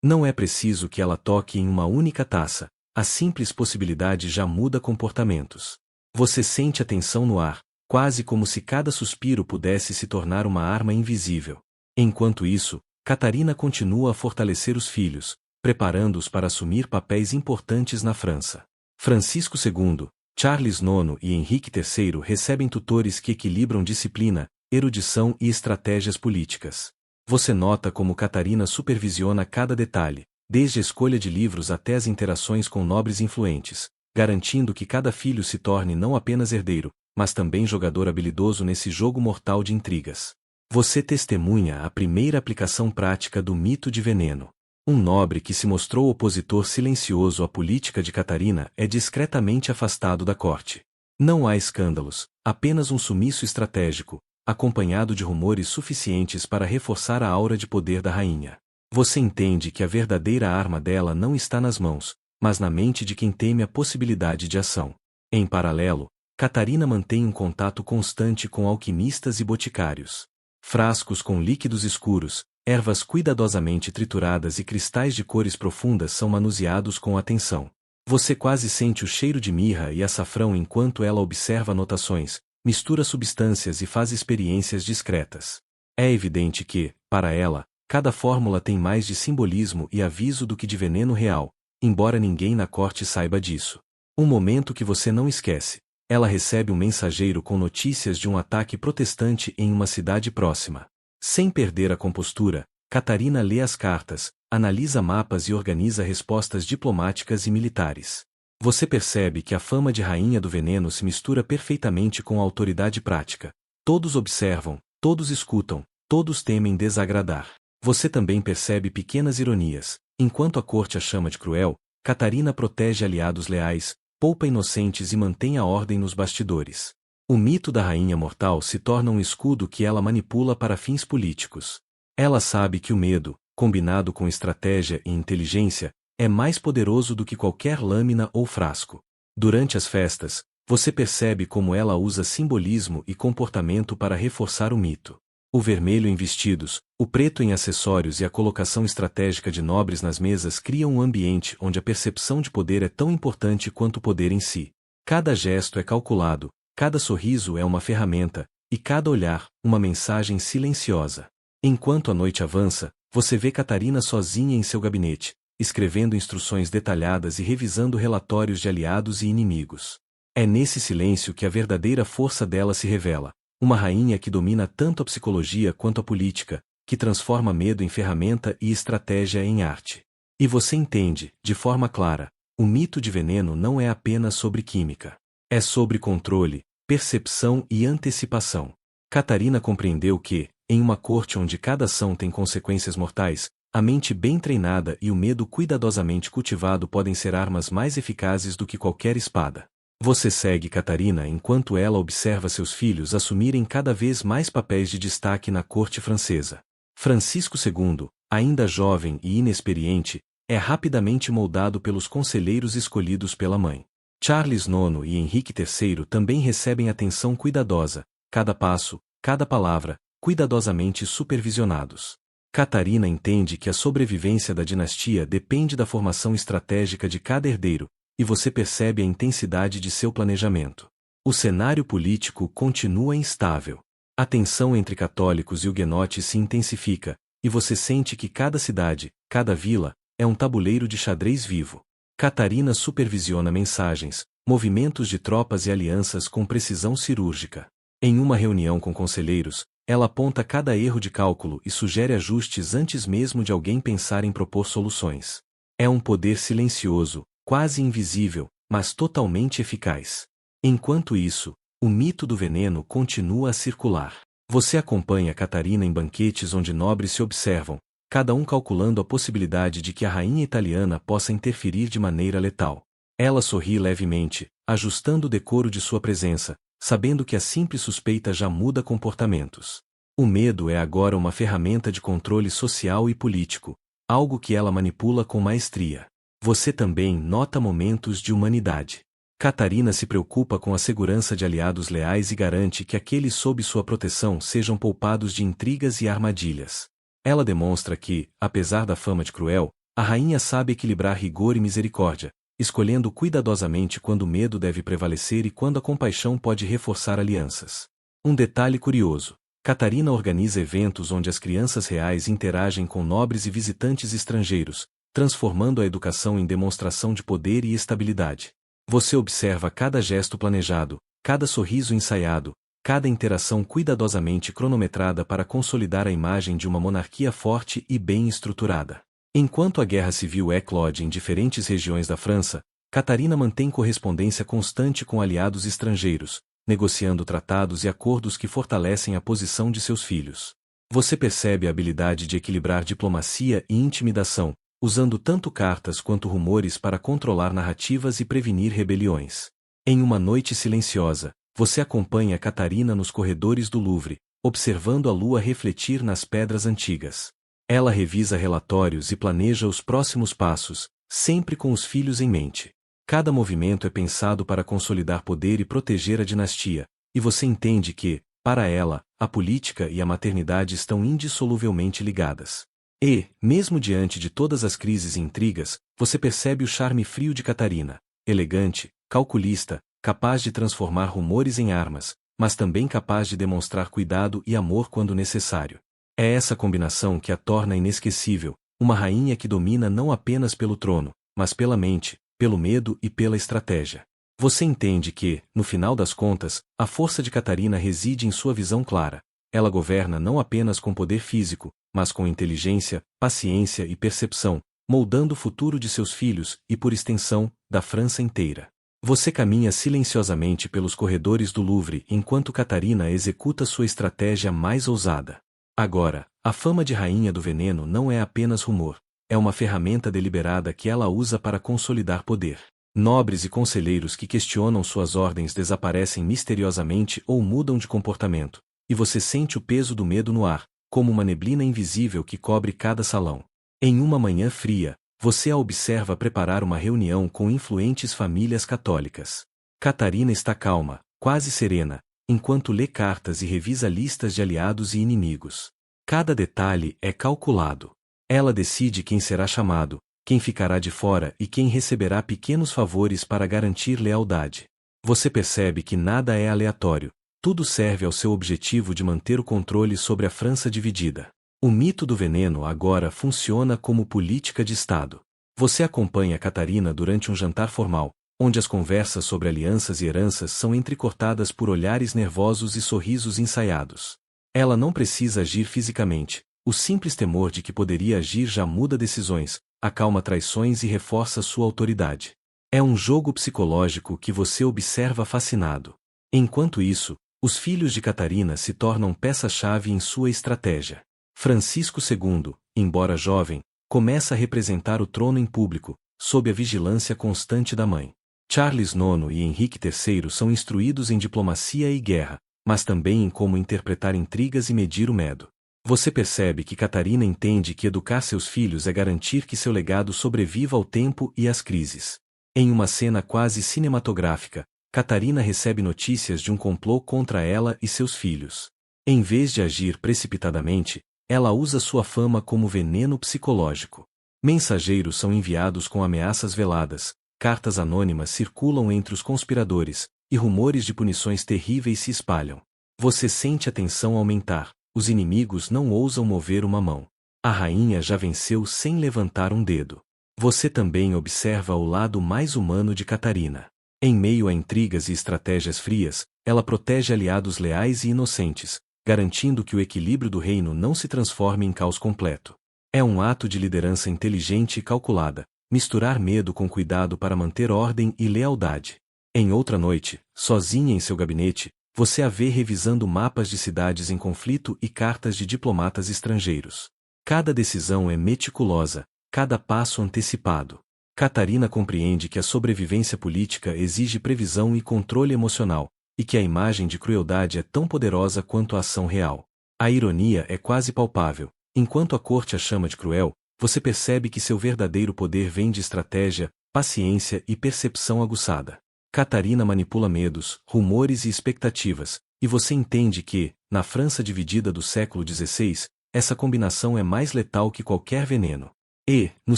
Não é preciso que ela toque em uma única taça, a simples possibilidade já muda comportamentos. Você sente a tensão no ar, quase como se cada suspiro pudesse se tornar uma arma invisível. Enquanto isso, Catarina continua a fortalecer os filhos, preparando-os para assumir papéis importantes na França. Francisco II, Charles IX e Henrique III recebem tutores que equilibram disciplina, erudição e estratégias políticas. Você nota como Catarina supervisiona cada detalhe, desde a escolha de livros até as interações com nobres influentes, garantindo que cada filho se torne não apenas herdeiro, mas também jogador habilidoso nesse jogo mortal de intrigas. Você testemunha a primeira aplicação prática do mito de veneno. Um nobre que se mostrou opositor silencioso à política de Catarina é discretamente afastado da corte. Não há escândalos, apenas um sumiço estratégico, acompanhado de rumores suficientes para reforçar a aura de poder da rainha. Você entende que a verdadeira arma dela não está nas mãos, mas na mente de quem teme a possibilidade de ação. Em paralelo, Catarina mantém um contato constante com alquimistas e boticários. Frascos com líquidos escuros, ervas cuidadosamente trituradas e cristais de cores profundas são manuseados com atenção. Você quase sente o cheiro de mirra e açafrão enquanto ela observa anotações, mistura substâncias e faz experiências discretas. É evidente que, para ela, cada fórmula tem mais de simbolismo e aviso do que de veneno real, embora ninguém na corte saiba disso. Um momento que você não esquece. Ela recebe um mensageiro com notícias de um ataque protestante em uma cidade próxima. Sem perder a compostura, Catarina lê as cartas, analisa mapas e organiza respostas diplomáticas e militares. Você percebe que a fama de rainha do veneno se mistura perfeitamente com a autoridade prática. Todos observam, todos escutam, todos temem desagradar. Você também percebe pequenas ironias. Enquanto a corte a chama de cruel, Catarina protege aliados leais, poupa inocentes e mantém a ordem nos bastidores. O mito da rainha mortal se torna um escudo que ela manipula para fins políticos. Ela sabe que o medo, combinado com estratégia e inteligência, é mais poderoso do que qualquer lâmina ou frasco. Durante as festas, você percebe como ela usa simbolismo e comportamento para reforçar o mito. O vermelho em vestidos, o preto em acessórios e a colocação estratégica de nobres nas mesas criam um ambiente onde a percepção de poder é tão importante quanto o poder em si. Cada gesto é calculado, cada sorriso é uma ferramenta, e cada olhar, uma mensagem silenciosa. Enquanto a noite avança, você vê Catarina sozinha em seu gabinete, escrevendo instruções detalhadas e revisando relatórios de aliados e inimigos. É nesse silêncio que a verdadeira força dela se revela. Uma rainha que domina tanto a psicologia quanto a política, que transforma medo em ferramenta e estratégia em arte. E você entende, de forma clara, o mito de veneno não é apenas sobre química. É sobre controle, percepção e antecipação. Catarina compreendeu que, em uma corte onde cada ação tem consequências mortais, a mente bem treinada e o medo cuidadosamente cultivado podem ser armas mais eficazes do que qualquer espada. Você segue Catarina enquanto ela observa seus filhos assumirem cada vez mais papéis de destaque na corte francesa. Francisco II, ainda jovem e inexperiente, é rapidamente moldado pelos conselheiros escolhidos pela mãe. Charles IX e Henrique III também recebem atenção cuidadosa, cada passo, cada palavra, cuidadosamente supervisionados. Catarina entende que a sobrevivência da dinastia depende da formação estratégica de cada herdeiro, e você percebe a intensidade de seu planejamento. O cenário político continua instável. A tensão entre católicos e huguenotes se intensifica, e você sente que cada cidade, cada vila, é um tabuleiro de xadrez vivo. Catarina supervisiona mensagens, movimentos de tropas e alianças com precisão cirúrgica. Em uma reunião com conselheiros, ela aponta cada erro de cálculo e sugere ajustes antes mesmo de alguém pensar em propor soluções. É um poder silencioso, quase invisível, mas totalmente eficaz. Enquanto isso, o mito do veneno continua a circular. Você acompanha Catarina em banquetes onde nobres se observam, cada um calculando a possibilidade de que a rainha italiana possa interferir de maneira letal. Ela sorri levemente, ajustando o decoro de sua presença, sabendo que a simples suspeita já muda comportamentos. O medo é agora uma ferramenta de controle social e político, algo que ela manipula com maestria. Você também nota momentos de humanidade. Catarina se preocupa com a segurança de aliados leais e garante que aqueles sob sua proteção sejam poupados de intrigas e armadilhas. Ela demonstra que, apesar da fama de cruel, a rainha sabe equilibrar rigor e misericórdia, escolhendo cuidadosamente quando o medo deve prevalecer e quando a compaixão pode reforçar alianças. Um detalhe curioso: Catarina organiza eventos onde as crianças reais interagem com nobres e visitantes estrangeiros, transformando a educação em demonstração de poder e estabilidade. Você observa cada gesto planejado, cada sorriso ensaiado, cada interação cuidadosamente cronometrada para consolidar a imagem de uma monarquia forte e bem estruturada. Enquanto a guerra civil eclode em diferentes regiões da França, Catarina mantém correspondência constante com aliados estrangeiros, negociando tratados e acordos que fortalecem a posição de seus filhos. Você percebe a habilidade de equilibrar diplomacia e intimidação, usando tanto cartas quanto rumores para controlar narrativas e prevenir rebeliões. Em uma noite silenciosa, você acompanha Catarina nos corredores do Louvre, observando a lua refletir nas pedras antigas. Ela revisa relatórios e planeja os próximos passos, sempre com os filhos em mente. Cada movimento é pensado para consolidar poder e proteger a dinastia, e você entende que, para ela, a política e a maternidade estão indissoluvelmente ligadas. E, mesmo diante de todas as crises e intrigas, você percebe o charme frio de Catarina, elegante, calculista, capaz de transformar rumores em armas, mas também capaz de demonstrar cuidado e amor quando necessário. É essa combinação que a torna inesquecível, uma rainha que domina não apenas pelo trono, mas pela mente, pelo medo e pela estratégia. Você entende que, no final das contas, a força de Catarina reside em sua visão clara. Ela governa não apenas com poder físico, mas com inteligência, paciência e percepção, moldando o futuro de seus filhos e, por extensão, da França inteira. Você caminha silenciosamente pelos corredores do Louvre enquanto Catarina executa sua estratégia mais ousada. Agora, a fama de rainha do veneno não é apenas rumor, é uma ferramenta deliberada que ela usa para consolidar poder. Nobres e conselheiros que questionam suas ordens desaparecem misteriosamente ou mudam de comportamento, e você sente o peso do medo no ar, como uma neblina invisível que cobre cada salão. Em uma manhã fria, você a observa preparar uma reunião com influentes famílias católicas. Catarina está calma, quase serena, enquanto lê cartas e revisa listas de aliados e inimigos. Cada detalhe é calculado. Ela decide quem será chamado, quem ficará de fora e quem receberá pequenos favores para garantir lealdade. Você percebe que nada é aleatório, tudo serve ao seu objetivo de manter o controle sobre a França dividida. O mito do veneno agora funciona como política de Estado. Você acompanha Catarina durante um jantar formal, onde as conversas sobre alianças e heranças são entrecortadas por olhares nervosos e sorrisos ensaiados. Ela não precisa agir fisicamente, o simples temor de que poderia agir já muda decisões, acalma traições e reforça sua autoridade. É um jogo psicológico que você observa fascinado. Enquanto isso, os filhos de Catarina se tornam peça-chave em sua estratégia. Francisco II, embora jovem, começa a representar o trono em público, sob a vigilância constante da mãe. Charles IX e Henrique III são instruídos em diplomacia e guerra, mas também em como interpretar intrigas e medir o medo. Você percebe que Catarina entende que educar seus filhos é garantir que seu legado sobreviva ao tempo e às crises. Em uma cena quase cinematográfica, Catarina recebe notícias de um complô contra ela e seus filhos. Em vez de agir precipitadamente, ela usa sua fama como veneno psicológico. Mensageiros são enviados com ameaças veladas, cartas anônimas circulam entre os conspiradores, e rumores de punições terríveis se espalham. Você sente a tensão aumentar. Os inimigos não ousam mover uma mão. A rainha já venceu sem levantar um dedo. Você também observa o lado mais humano de Catarina. Em meio a intrigas e estratégias frias, ela protege aliados leais e inocentes, garantindo que o equilíbrio do reino não se transforme em caos completo. É um ato de liderança inteligente e calculada, misturar medo com cuidado para manter ordem e lealdade. Em outra noite, sozinha em seu gabinete, você a vê revisando mapas de cidades em conflito e cartas de diplomatas estrangeiros. Cada decisão é meticulosa, cada passo antecipado. Catarina compreende que a sobrevivência política exige previsão e controle emocional, e que a imagem de crueldade é tão poderosa quanto a ação real. A ironia é quase palpável. Enquanto a corte a chama de cruel, você percebe que seu verdadeiro poder vem de estratégia, paciência e percepção aguçada. Catarina manipula medos, rumores e expectativas, e você entende que, na França dividida do século XVI, essa combinação é mais letal que qualquer veneno. E, no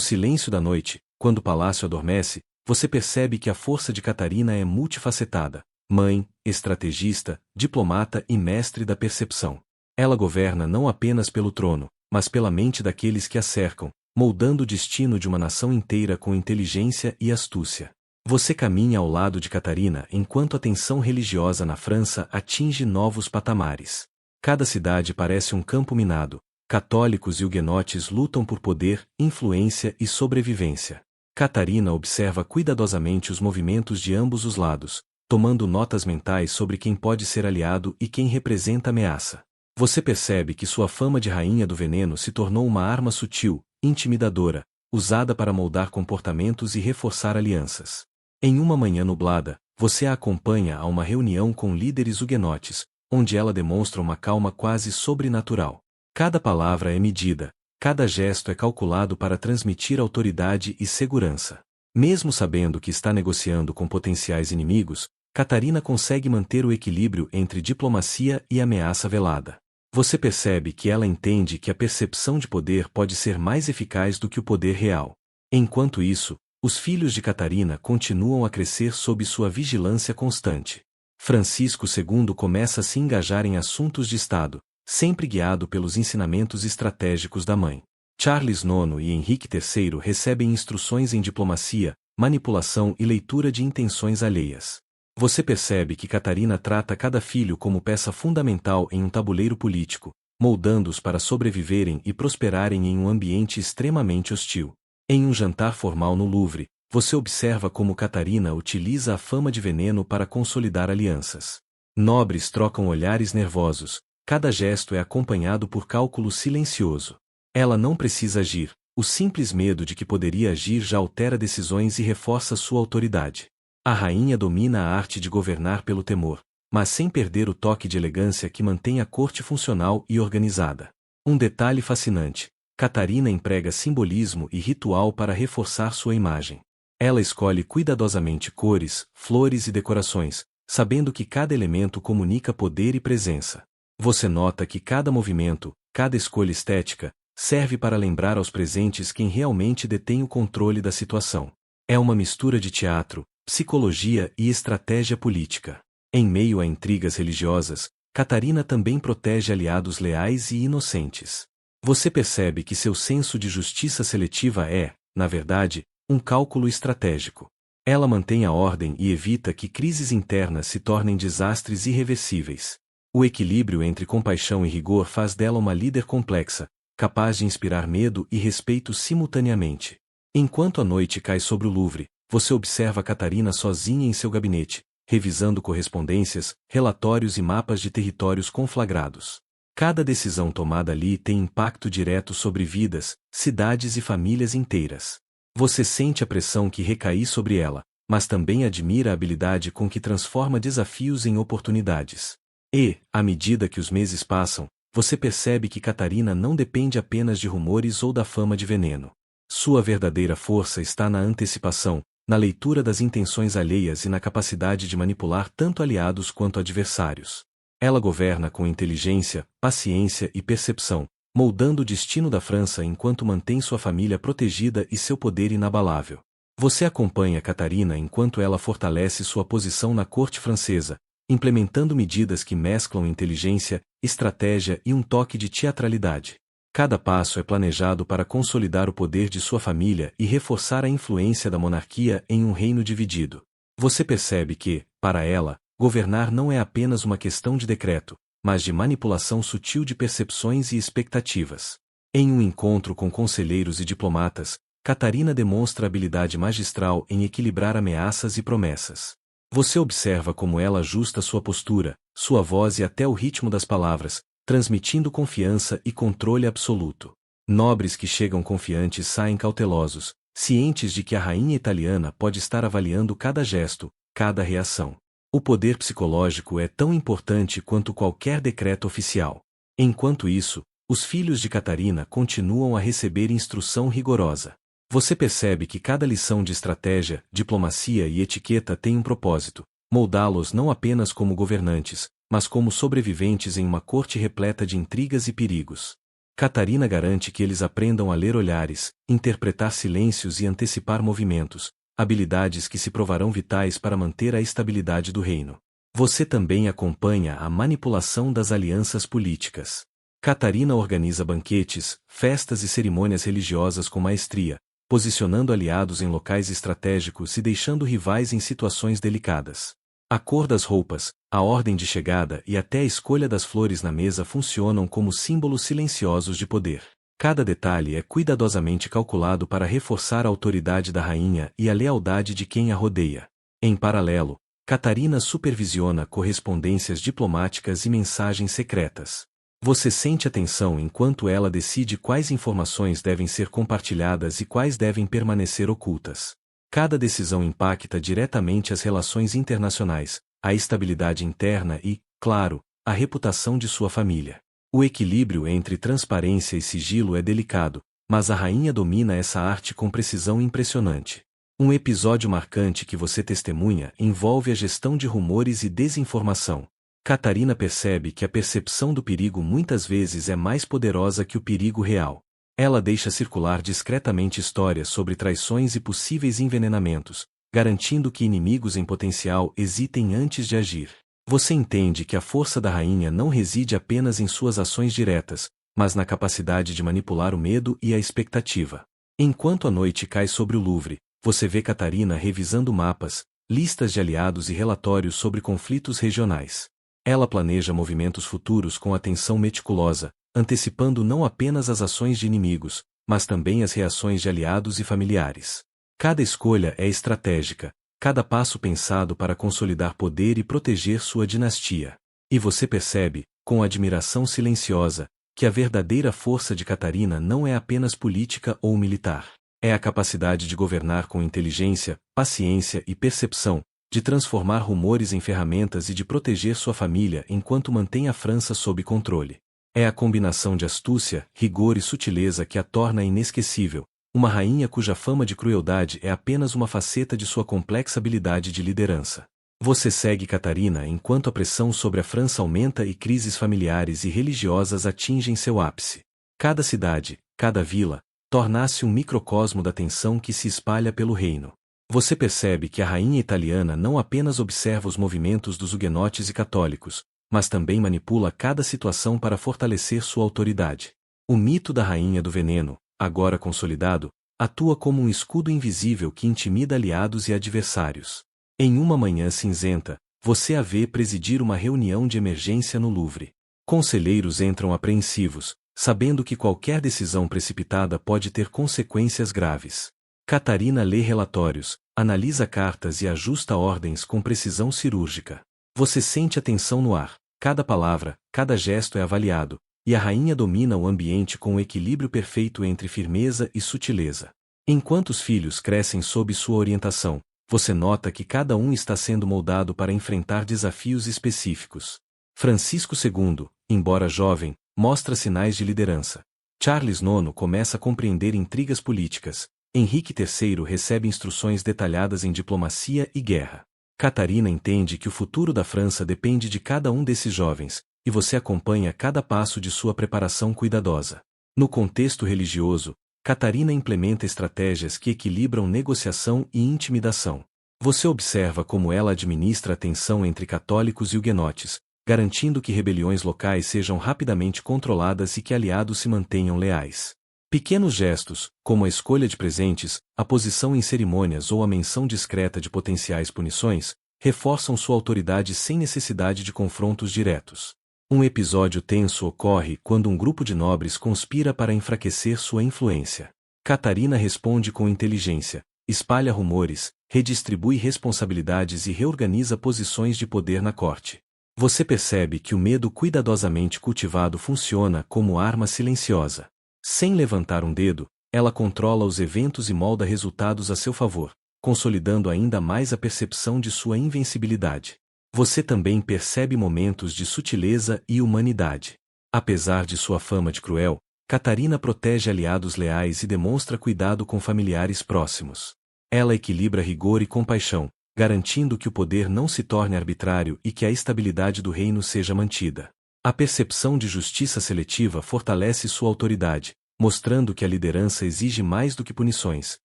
silêncio da noite, quando o palácio adormece, você percebe que a força de Catarina é multifacetada: mãe, estrategista, diplomata e mestre da percepção. Ela governa não apenas pelo trono, mas pela mente daqueles que a cercam, moldando o destino de uma nação inteira com inteligência e astúcia. Você caminha ao lado de Catarina enquanto a tensão religiosa na França atinge novos patamares. Cada cidade parece um campo minado. Católicos e huguenotes lutam por poder, influência e sobrevivência. Catarina observa cuidadosamente os movimentos de ambos os lados, tomando notas mentais sobre quem pode ser aliado e quem representa ameaça. Você percebe que sua fama de rainha do veneno se tornou uma arma sutil, intimidadora, usada para moldar comportamentos e reforçar alianças. Em uma manhã nublada, você a acompanha a uma reunião com líderes huguenotes, onde ela demonstra uma calma quase sobrenatural. Cada palavra é medida, cada gesto é calculado para transmitir autoridade e segurança. Mesmo sabendo que está negociando com potenciais inimigos, Catarina consegue manter o equilíbrio entre diplomacia e ameaça velada. Você percebe que ela entende que a percepção de poder pode ser mais eficaz do que o poder real. Enquanto isso, os filhos de Catarina continuam a crescer sob sua vigilância constante. Francisco II começa a se engajar em assuntos de Estado, sempre guiado pelos ensinamentos estratégicos da mãe. Charles IX e Henrique III recebem instruções em diplomacia, manipulação e leitura de intenções alheias. Você percebe que Catarina trata cada filho como peça fundamental em um tabuleiro político, moldando-os para sobreviverem e prosperarem em um ambiente extremamente hostil. Em um jantar formal no Louvre, você observa como Catarina utiliza a fama de veneno para consolidar alianças. Nobres trocam olhares nervosos, cada gesto é acompanhado por cálculo silencioso. Ela não precisa agir, o simples medo de que poderia agir já altera decisões e reforça sua autoridade. A rainha domina a arte de governar pelo temor, mas sem perder o toque de elegância que mantém a corte funcional e organizada. Um detalhe fascinante: Catarina emprega simbolismo e ritual para reforçar sua imagem. Ela escolhe cuidadosamente cores, flores e decorações, sabendo que cada elemento comunica poder e presença. Você nota que cada movimento, cada escolha estética, serve para lembrar aos presentes quem realmente detém o controle da situação. É uma mistura de teatro, psicologia e estratégia política. Em meio a intrigas religiosas, Catarina também protege aliados leais e inocentes. Você percebe que seu senso de justiça seletiva é, na verdade, um cálculo estratégico. Ela mantém a ordem e evita que crises internas se tornem desastres irreversíveis. O equilíbrio entre compaixão e rigor faz dela uma líder complexa, capaz de inspirar medo e respeito simultaneamente. Enquanto a noite cai sobre o Louvre, você observa Catarina sozinha em seu gabinete, revisando correspondências, relatórios e mapas de territórios conflagrados. Cada decisão tomada ali tem impacto direto sobre vidas, cidades e famílias inteiras. Você sente a pressão que recai sobre ela, mas também admira a habilidade com que transforma desafios em oportunidades. E, à medida que os meses passam, você percebe que Catarina não depende apenas de rumores ou da fama de veneno. Sua verdadeira força está na antecipação, na leitura das intenções alheias e na capacidade de manipular tanto aliados quanto adversários. Ela governa com inteligência, paciência e percepção, moldando o destino da França enquanto mantém sua família protegida e seu poder inabalável. Você acompanha Catarina enquanto ela fortalece sua posição na corte francesa, implementando medidas que mesclam inteligência, estratégia e um toque de teatralidade. Cada passo é planejado para consolidar o poder de sua família e reforçar a influência da monarquia em um reino dividido. Você percebe que, para ela, governar não é apenas uma questão de decreto, mas de manipulação sutil de percepções e expectativas. Em um encontro com conselheiros e diplomatas, Catarina demonstra habilidade magistral em equilibrar ameaças e promessas. Você observa como ela ajusta sua postura, sua voz e até o ritmo das palavras, transmitindo confiança e controle absoluto. Nobres que chegam confiantes saem cautelosos, cientes de que a rainha italiana pode estar avaliando cada gesto, cada reação. O poder psicológico é tão importante quanto qualquer decreto oficial. Enquanto isso, os filhos de Catarina continuam a receber instrução rigorosa. Você percebe que cada lição de estratégia, diplomacia e etiqueta tem um propósito: moldá-los não apenas como governantes, mas como sobreviventes em uma corte repleta de intrigas e perigos. Catarina garante que eles aprendam a ler olhares, interpretar silêncios e antecipar movimentos, habilidades que se provarão vitais para manter a estabilidade do reino. Você também acompanha a manipulação das alianças políticas. Catarina organiza banquetes, festas e cerimônias religiosas com maestria, posicionando aliados em locais estratégicos e deixando rivais em situações delicadas. A cor das roupas, a ordem de chegada e até a escolha das flores na mesa funcionam como símbolos silenciosos de poder. Cada detalhe é cuidadosamente calculado para reforçar a autoridade da rainha e a lealdade de quem a rodeia. Em paralelo, Catarina supervisiona correspondências diplomáticas e mensagens secretas. Você sente a tensão enquanto ela decide quais informações devem ser compartilhadas e quais devem permanecer ocultas. Cada decisão impacta diretamente as relações internacionais, a estabilidade interna e, claro, a reputação de sua família. O equilíbrio entre transparência e sigilo é delicado, mas a rainha domina essa arte com precisão impressionante. Um episódio marcante que você testemunha envolve a gestão de rumores e desinformação. Catarina percebe que a percepção do perigo muitas vezes é mais poderosa que o perigo real. Ela deixa circular discretamente histórias sobre traições e possíveis envenenamentos, garantindo que inimigos em potencial hesitem antes de agir. Você entende que a força da rainha não reside apenas em suas ações diretas, mas na capacidade de manipular o medo e a expectativa. Enquanto a noite cai sobre o Louvre, você vê Catarina revisando mapas, listas de aliados e relatórios sobre conflitos regionais. Ela planeja movimentos futuros com atenção meticulosa, antecipando não apenas as ações de inimigos, mas também as reações de aliados e familiares. Cada escolha é estratégica, cada passo pensado para consolidar poder e proteger sua dinastia. E você percebe, com admiração silenciosa, que a verdadeira força de Catarina não é apenas política ou militar. É a capacidade de governar com inteligência, paciência e percepção, de transformar rumores em ferramentas e de proteger sua família enquanto mantém a França sob controle. É a combinação de astúcia, rigor e sutileza que a torna inesquecível, uma rainha cuja fama de crueldade é apenas uma faceta de sua complexa habilidade de liderança. Você segue Catarina enquanto a pressão sobre a França aumenta e crises familiares e religiosas atingem seu ápice. Cada cidade, cada vila, torna-se um microcosmo da tensão que se espalha pelo reino. Você percebe que a rainha italiana não apenas observa os movimentos dos huguenotes e católicos, mas também manipula cada situação para fortalecer sua autoridade. O mito da rainha do veneno, agora consolidado, atua como um escudo invisível que intimida aliados e adversários. Em uma manhã cinzenta, você a vê presidir uma reunião de emergência no Louvre. Conselheiros entram apreensivos, sabendo que qualquer decisão precipitada pode ter consequências graves. Catarina lê relatórios, analisa cartas e ajusta ordens com precisão cirúrgica. Você sente a tensão no ar, cada palavra, cada gesto é avaliado, e a rainha domina o ambiente com o equilíbrio perfeito entre firmeza e sutileza. Enquanto os filhos crescem sob sua orientação, você nota que cada um está sendo moldado para enfrentar desafios específicos. Francisco II, embora jovem, mostra sinais de liderança. Charles IX começa a compreender intrigas políticas. Henrique III recebe instruções detalhadas em diplomacia e guerra. Catarina entende que o futuro da França depende de cada um desses jovens, e você acompanha cada passo de sua preparação cuidadosa. No contexto religioso, Catarina implementa estratégias que equilibram negociação e intimidação. Você observa como ela administra a tensão entre católicos e huguenotes, garantindo que rebeliões locais sejam rapidamente controladas e que aliados se mantenham leais. Pequenos gestos, como a escolha de presentes, a posição em cerimônias ou a menção discreta de potenciais punições, reforçam sua autoridade sem necessidade de confrontos diretos. Um episódio tenso ocorre quando um grupo de nobres conspira para enfraquecer sua influência. Catarina responde com inteligência, espalha rumores, redistribui responsabilidades e reorganiza posições de poder na corte. Você percebe que o medo cuidadosamente cultivado funciona como arma silenciosa. Sem levantar um dedo, ela controla os eventos e molda resultados a seu favor, consolidando ainda mais a percepção de sua invencibilidade. Você também percebe momentos de sutileza e humanidade. Apesar de sua fama de cruel, Catarina protege aliados leais e demonstra cuidado com familiares próximos. Ela equilibra rigor e compaixão, garantindo que o poder não se torne arbitrário e que a estabilidade do reino seja mantida. A percepção de justiça seletiva fortalece sua autoridade, mostrando que a liderança exige mais do que punições,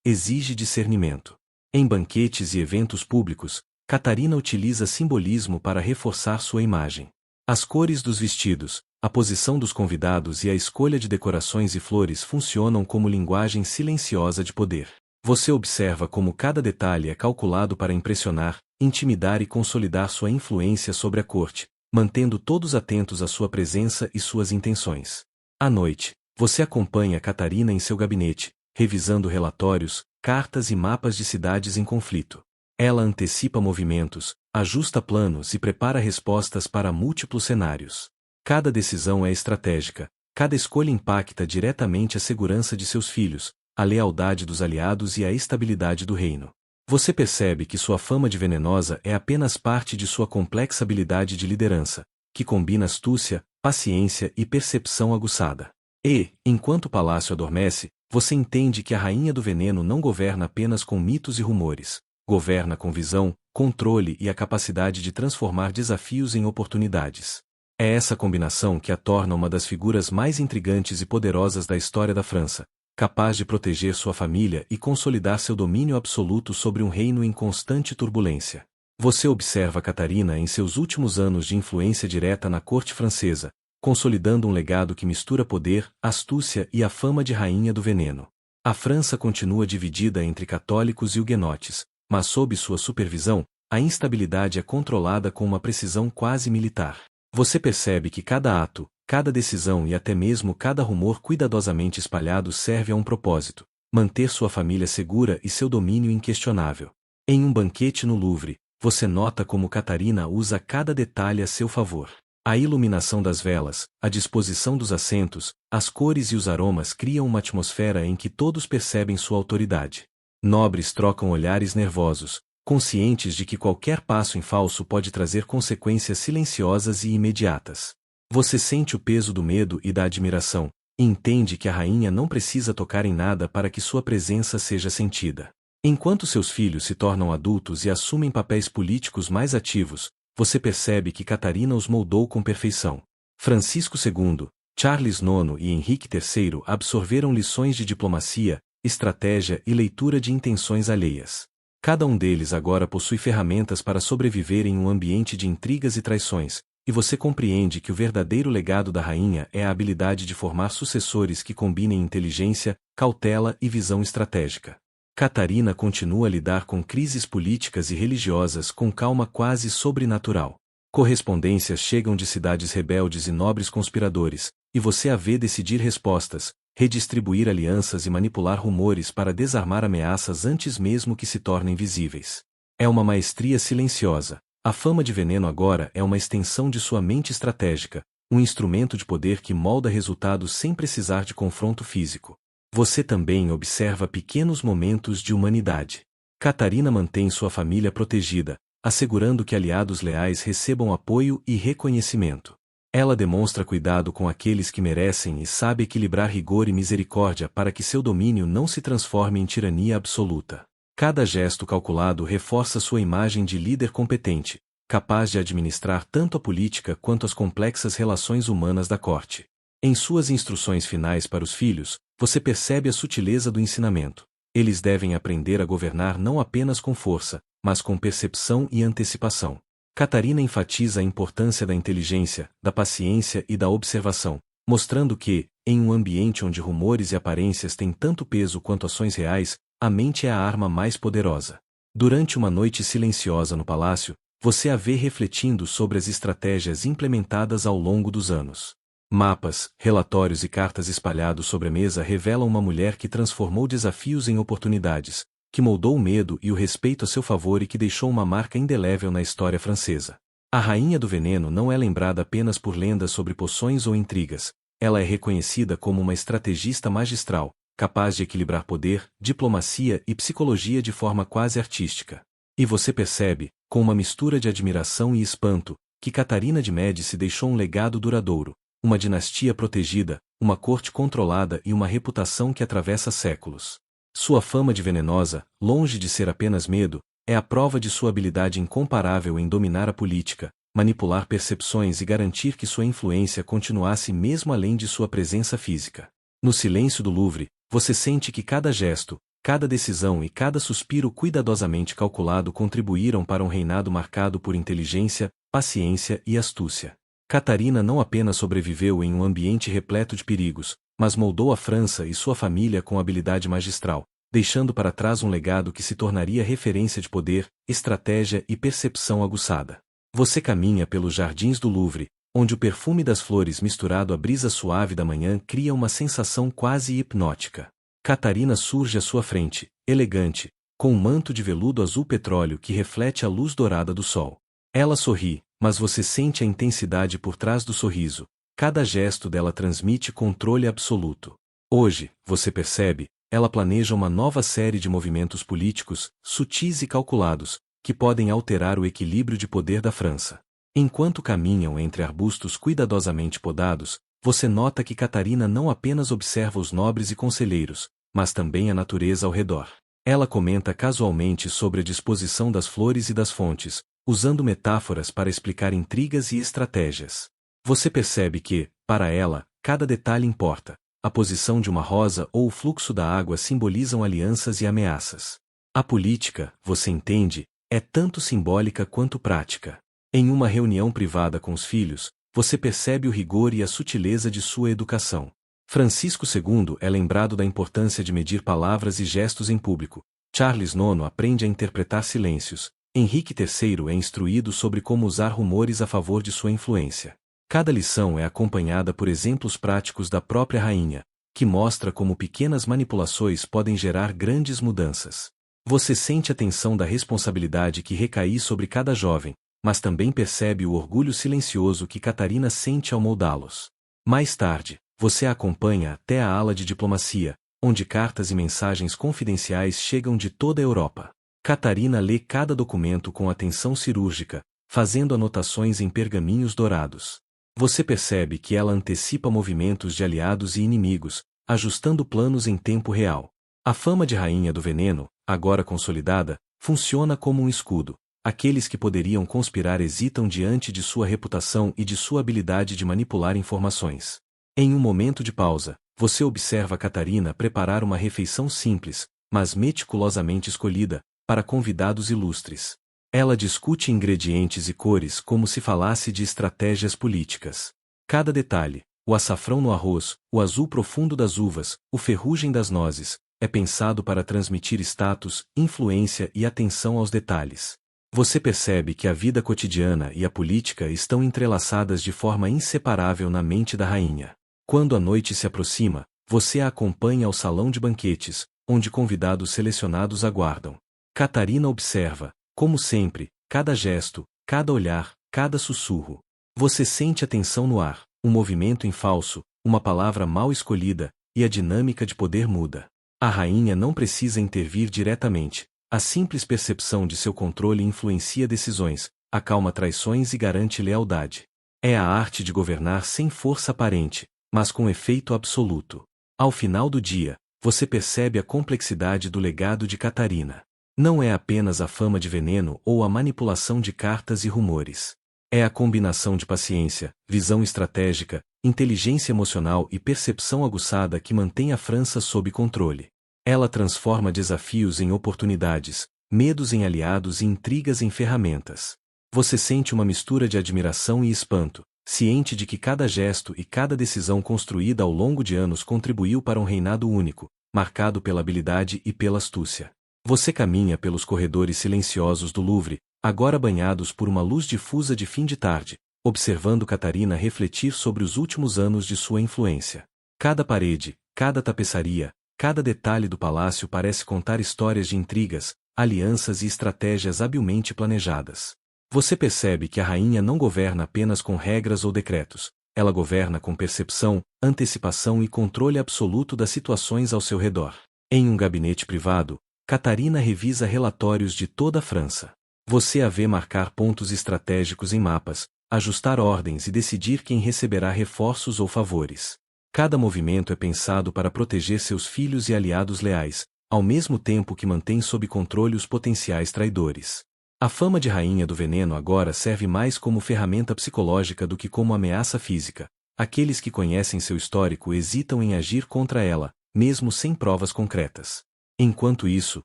exige discernimento. Em banquetes e eventos públicos, Catarina utiliza simbolismo para reforçar sua imagem. As cores dos vestidos, a posição dos convidados e a escolha de decorações e flores funcionam como linguagem silenciosa de poder. Você observa como cada detalhe é calculado para impressionar, intimidar e consolidar sua influência sobre a corte, mantendo todos atentos à sua presença e suas intenções. À noite, você acompanha Catarina em seu gabinete, revisando relatórios, cartas e mapas de cidades em conflito. Ela antecipa movimentos, ajusta planos e prepara respostas para múltiplos cenários. Cada decisão é estratégica, cada escolha impacta diretamente a segurança de seus filhos, a lealdade dos aliados e a estabilidade do reino. Você percebe que sua fama de venenosa é apenas parte de sua complexa habilidade de liderança, que combina astúcia, paciência e percepção aguçada. E, enquanto o palácio adormece, você entende que a rainha do veneno não governa apenas com mitos e rumores, governa com visão, controle e a capacidade de transformar desafios em oportunidades. É essa combinação que a torna uma das figuras mais intrigantes e poderosas da história da França, capaz de proteger sua família e consolidar seu domínio absoluto sobre um reino em constante turbulência. Você observa Catarina em seus últimos anos de influência direta na corte francesa, consolidando um legado que mistura poder, astúcia e a fama de rainha do veneno. A França continua dividida entre católicos e huguenotes, mas sob sua supervisão, a instabilidade é controlada com uma precisão quase militar. Você percebe que cada ato, cada decisão e até mesmo cada rumor cuidadosamente espalhado serve a um propósito: manter sua família segura e seu domínio inquestionável. Em um banquete no Louvre, você nota como Catarina usa cada detalhe a seu favor. A iluminação das velas, a disposição dos assentos, as cores e os aromas criam uma atmosfera em que todos percebem sua autoridade. Nobres trocam olhares nervosos, conscientes de que qualquer passo em falso pode trazer consequências silenciosas e imediatas. Você sente o peso do medo e da admiração, e entende que a rainha não precisa tocar em nada para que sua presença seja sentida. Enquanto seus filhos se tornam adultos e assumem papéis políticos mais ativos, você percebe que Catarina os moldou com perfeição. Francisco II, Charles IX e Henrique III absorveram lições de diplomacia, estratégia e leitura de intenções alheias. Cada um deles agora possui ferramentas para sobreviver em um ambiente de intrigas e traições, e você compreende que o verdadeiro legado da rainha é a habilidade de formar sucessores que combinem inteligência, cautela e visão estratégica. Catarina continua a lidar com crises políticas e religiosas com calma quase sobrenatural. Correspondências chegam de cidades rebeldes e nobres conspiradores, e você a vê decidir respostas, redistribuir alianças e manipular rumores para desarmar ameaças antes mesmo que se tornem visíveis. É uma maestria silenciosa. A fama de veneno agora é uma extensão de sua mente estratégica, um instrumento de poder que molda resultados sem precisar de confronto físico. Você também observa pequenos momentos de humanidade. Catarina mantém sua família protegida, assegurando que aliados leais recebam apoio e reconhecimento. Ela demonstra cuidado com aqueles que merecem e sabe equilibrar rigor e misericórdia para que seu domínio não se transforme em tirania absoluta. Cada gesto calculado reforça sua imagem de líder competente, capaz de administrar tanto a política quanto as complexas relações humanas da corte. Em suas instruções finais para os filhos, você percebe a sutileza do ensinamento. Eles devem aprender a governar não apenas com força, mas com percepção e antecipação. Catarina enfatiza a importância da inteligência, da paciência e da observação, mostrando que, em um ambiente onde rumores e aparências têm tanto peso quanto ações reais, a mente é a arma mais poderosa. Durante uma noite silenciosa no palácio, você a vê refletindo sobre as estratégias implementadas ao longo dos anos. Mapas, relatórios e cartas espalhados sobre a mesa revelam uma mulher que transformou desafios em oportunidades, que moldou o medo e o respeito a seu favor e que deixou uma marca indelével na história francesa. A rainha do veneno não é lembrada apenas por lendas sobre poções ou intrigas, ela é reconhecida como uma estrategista magistral, capaz de equilibrar poder, diplomacia e psicologia de forma quase artística. E você percebe, com uma mistura de admiração e espanto, que Catarina de Médici deixou um legado duradouro, uma dinastia protegida, uma corte controlada e uma reputação que atravessa séculos. Sua fama de venenosa, longe de ser apenas medo, é a prova de sua habilidade incomparável em dominar a política, manipular percepções e garantir que sua influência continuasse mesmo além de sua presença física. No silêncio do Louvre, você sente que cada gesto, cada decisão e cada suspiro cuidadosamente calculado contribuíram para um reinado marcado por inteligência, paciência e astúcia. Catarina não apenas sobreviveu em um ambiente repleto de perigos, mas moldou a França e sua família com habilidade magistral, deixando para trás um legado que se tornaria referência de poder, estratégia e percepção aguçada. Você caminha pelos jardins do Louvre, onde o perfume das flores misturado à brisa suave da manhã cria uma sensação quase hipnótica. Catarina surge à sua frente, elegante, com um manto de veludo azul petróleo que reflete a luz dourada do sol. Ela sorri, mas você sente a intensidade por trás do sorriso. Cada gesto dela transmite controle absoluto. Hoje, você percebe, ela planeja uma nova série de movimentos políticos, sutis e calculados, que podem alterar o equilíbrio de poder da França. Enquanto caminham entre arbustos cuidadosamente podados, você nota que Catarina não apenas observa os nobres e conselheiros, mas também a natureza ao redor. Ela comenta casualmente sobre a disposição das flores e das fontes, usando metáforas para explicar intrigas e estratégias. Você percebe que, para ela, cada detalhe importa. A posição de uma rosa ou o fluxo da água simbolizam alianças e ameaças. A política, você entende, é tanto simbólica quanto prática. Em uma reunião privada com os filhos, você percebe o rigor e a sutileza de sua educação. Francisco II é lembrado da importância de medir palavras e gestos em público. Charles IX aprende a interpretar silêncios. Henrique III é instruído sobre como usar rumores a favor de sua influência. Cada lição é acompanhada por exemplos práticos da própria rainha, que mostra como pequenas manipulações podem gerar grandes mudanças. Você sente a tensão da responsabilidade que recai sobre cada jovem, mas também percebe o orgulho silencioso que Catarina sente ao moldá-los. Mais tarde, você a acompanha até a ala de diplomacia, onde cartas e mensagens confidenciais chegam de toda a Europa. Catarina lê cada documento com atenção cirúrgica, fazendo anotações em pergaminhos dourados. Você percebe que ela antecipa movimentos de aliados e inimigos, ajustando planos em tempo real. A fama de rainha do veneno, agora consolidada, funciona como um escudo. Aqueles que poderiam conspirar hesitam diante de sua reputação e de sua habilidade de manipular informações. Em um momento de pausa, você observa Catarina preparar uma refeição simples, mas meticulosamente escolhida, para convidados ilustres. Ela discute ingredientes e cores como se falasse de estratégias políticas. Cada detalhe, o açafrão no arroz, o azul profundo das uvas, o ferrugem das nozes, é pensado para transmitir status, influência e atenção aos detalhes. Você percebe que a vida cotidiana e a política estão entrelaçadas de forma inseparável na mente da rainha. Quando a noite se aproxima, você a acompanha ao salão de banquetes, onde convidados selecionados aguardam. Catarina observa, como sempre, cada gesto, cada olhar, cada sussurro. Você sente a tensão no ar, um movimento em falso, uma palavra mal escolhida, e a dinâmica de poder muda. A rainha não precisa intervir diretamente. A simples percepção de seu controle influencia decisões, acalma traições e garante lealdade. É a arte de governar sem força aparente, mas com efeito absoluto. Ao final do dia, você percebe a complexidade do legado de Catarina. Não é apenas a fama de veneno ou a manipulação de cartas e rumores. É a combinação de paciência, visão estratégica, inteligência emocional e percepção aguçada que mantém a França sob controle. Ela transforma desafios em oportunidades, medos em aliados e intrigas em ferramentas. Você sente uma mistura de admiração e espanto, ciente de que cada gesto e cada decisão construída ao longo de anos contribuiu para um reinado único, marcado pela habilidade e pela astúcia. Você caminha pelos corredores silenciosos do Louvre, agora banhados por uma luz difusa de fim de tarde, observando Catarina refletir sobre os últimos anos de sua influência. Cada parede, cada tapeçaria, cada detalhe do palácio parece contar histórias de intrigas, alianças e estratégias habilmente planejadas. Você percebe que a rainha não governa apenas com regras ou decretos, ela governa com percepção, antecipação e controle absoluto das situações ao seu redor. Em um gabinete privado, Catarina revisa relatórios de toda a França. Você a vê marcar pontos estratégicos em mapas, ajustar ordens e decidir quem receberá reforços ou favores. Cada movimento é pensado para proteger seus filhos e aliados leais, ao mesmo tempo que mantém sob controle os potenciais traidores. A fama de rainha do veneno agora serve mais como ferramenta psicológica do que como ameaça física. Aqueles que conhecem seu histórico hesitam em agir contra ela, mesmo sem provas concretas. Enquanto isso,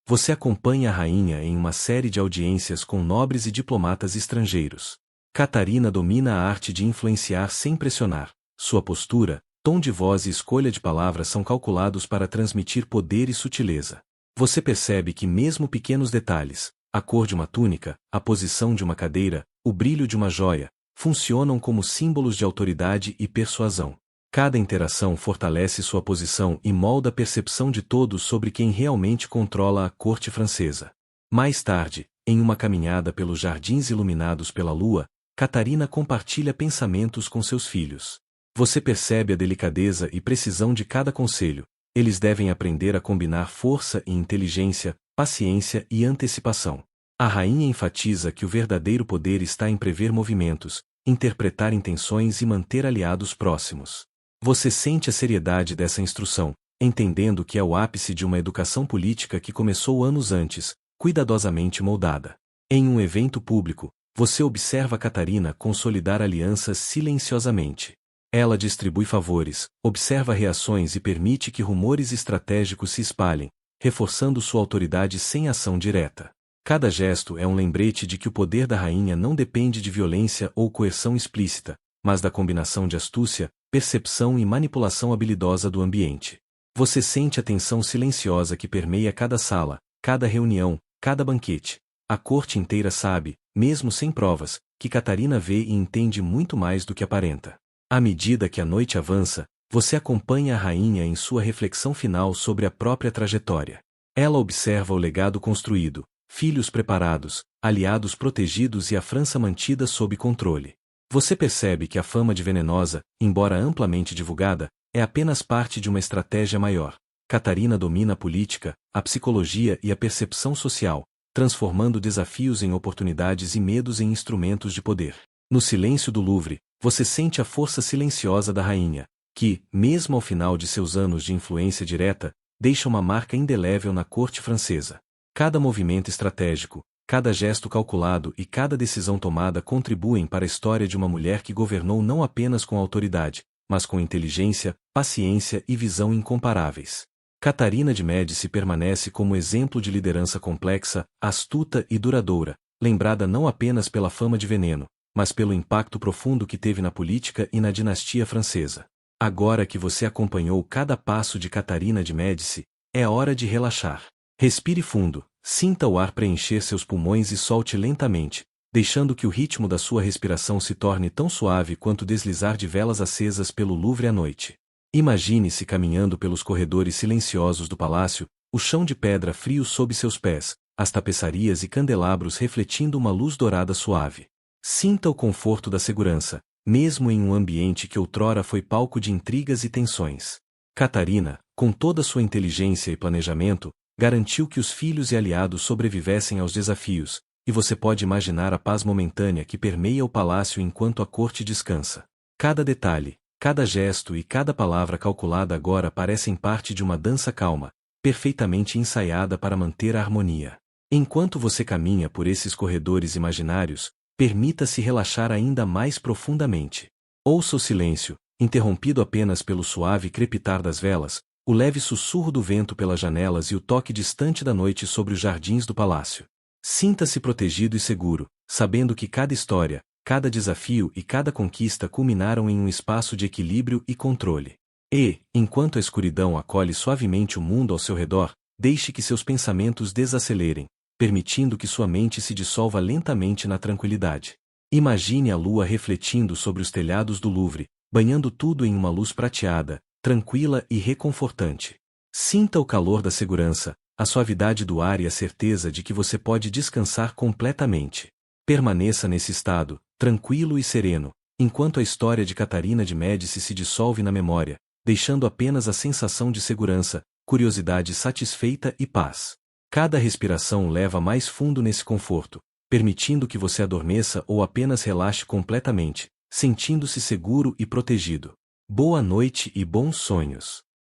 você acompanha a rainha em uma série de audiências com nobres e diplomatas estrangeiros. Catarina domina a arte de influenciar sem pressionar. Sua postura, tom de voz e escolha de palavras são calculados para transmitir poder e sutileza. Você percebe que mesmo pequenos detalhes, a cor de uma túnica, a posição de uma cadeira, o brilho de uma joia, funcionam como símbolos de autoridade e persuasão. Cada interação fortalece sua posição e molda a percepção de todos sobre quem realmente controla a corte francesa. Mais tarde, Em uma caminhada pelos jardins iluminados pela lua, Catarina compartilha pensamentos com seus filhos. Você percebe a delicadeza e precisão de cada conselho. Eles devem aprender a combinar força e inteligência, paciência e antecipação. A rainha enfatiza que o verdadeiro poder está em prever movimentos, interpretar intenções e manter aliados próximos. Você sente a seriedade dessa instrução, entendendo que é o ápice de uma educação política que começou anos antes, cuidadosamente moldada. Em um evento público, você observa Catarina consolidar alianças silenciosamente. Ela distribui favores, observa reações e permite que rumores estratégicos se espalhem, reforçando sua autoridade sem ação direta. Cada gesto é um lembrete de que o poder da rainha não depende de violência ou coerção explícita, mas da combinação de astúcia, percepção e manipulação habilidosa do ambiente. Você sente a tensão silenciosa que permeia cada sala, cada reunião, cada banquete. A corte inteira sabe, mesmo sem provas, que Catarina vê e entende muito mais do que aparenta. À medida que a noite avança, você acompanha a rainha em sua reflexão final sobre a própria trajetória. Ela observa o legado construído, filhos preparados, aliados protegidos e a França mantida sob controle. Você percebe que a fama de venenosa, embora amplamente divulgada, é apenas parte de uma estratégia maior. Catarina domina a política, a psicologia e a percepção social, transformando desafios em oportunidades e medos em instrumentos de poder. No silêncio do Louvre, você sente a força silenciosa da rainha, que, mesmo ao final de seus anos de influência direta, deixa uma marca indelével na corte francesa. Cada movimento estratégico, cada gesto calculado e cada decisão tomada contribuem para a história de uma mulher que governou não apenas com autoridade, mas com inteligência, paciência e visão incomparáveis. Catarina de Médici permanece como exemplo de liderança complexa, astuta e duradoura, lembrada não apenas pela fama de veneno, mas pelo impacto profundo que teve na política e na dinastia francesa. Agora que você acompanhou cada passo de Catarina de Médici, é hora de relaxar. Respire fundo, sinta o ar preencher seus pulmões e solte lentamente, deixando que o ritmo da sua respiração se torne tão suave quanto deslizar de velas acesas pelo Louvre à noite. Imagine-se caminhando pelos corredores silenciosos do palácio, o chão de pedra frio sob seus pés, as tapeçarias e candelabros refletindo uma luz dourada suave. Sinta o conforto da segurança, mesmo em um ambiente que outrora foi palco de intrigas e tensões. Catarina, com toda sua inteligência e planejamento, garantiu que os filhos e aliados sobrevivessem aos desafios, e você pode imaginar a paz momentânea que permeia o palácio enquanto a corte descansa. Cada detalhe, cada gesto e cada palavra calculada agora parecem parte de uma dança calma, perfeitamente ensaiada para manter a harmonia. Enquanto você caminha por esses corredores imaginários, permita-se relaxar ainda mais profundamente. Ouça o silêncio, interrompido apenas pelo suave crepitar das velas, o leve sussurro do vento pelas janelas e o toque distante da noite sobre os jardins do palácio. Sinta-se protegido e seguro, sabendo que cada história, cada desafio e cada conquista culminaram em um espaço de equilíbrio e controle. E, enquanto a escuridão acolhe suavemente o mundo ao seu redor, deixe que seus pensamentos desacelerem, permitindo que sua mente se dissolva lentamente na tranquilidade. Imagine a lua refletindo sobre os telhados do Louvre, banhando tudo em uma luz prateada, tranquila e reconfortante. Sinta o calor da segurança, a suavidade do ar e a certeza de que você pode descansar completamente. Permaneça nesse estado, tranquilo e sereno, enquanto a história de Catarina de Médici se dissolve na memória, deixando apenas a sensação de segurança, curiosidade satisfeita e paz. Cada respiração leva mais fundo nesse conforto, permitindo que você adormeça ou apenas relaxe completamente, sentindo-se seguro e protegido. Boa noite e bons sonhos.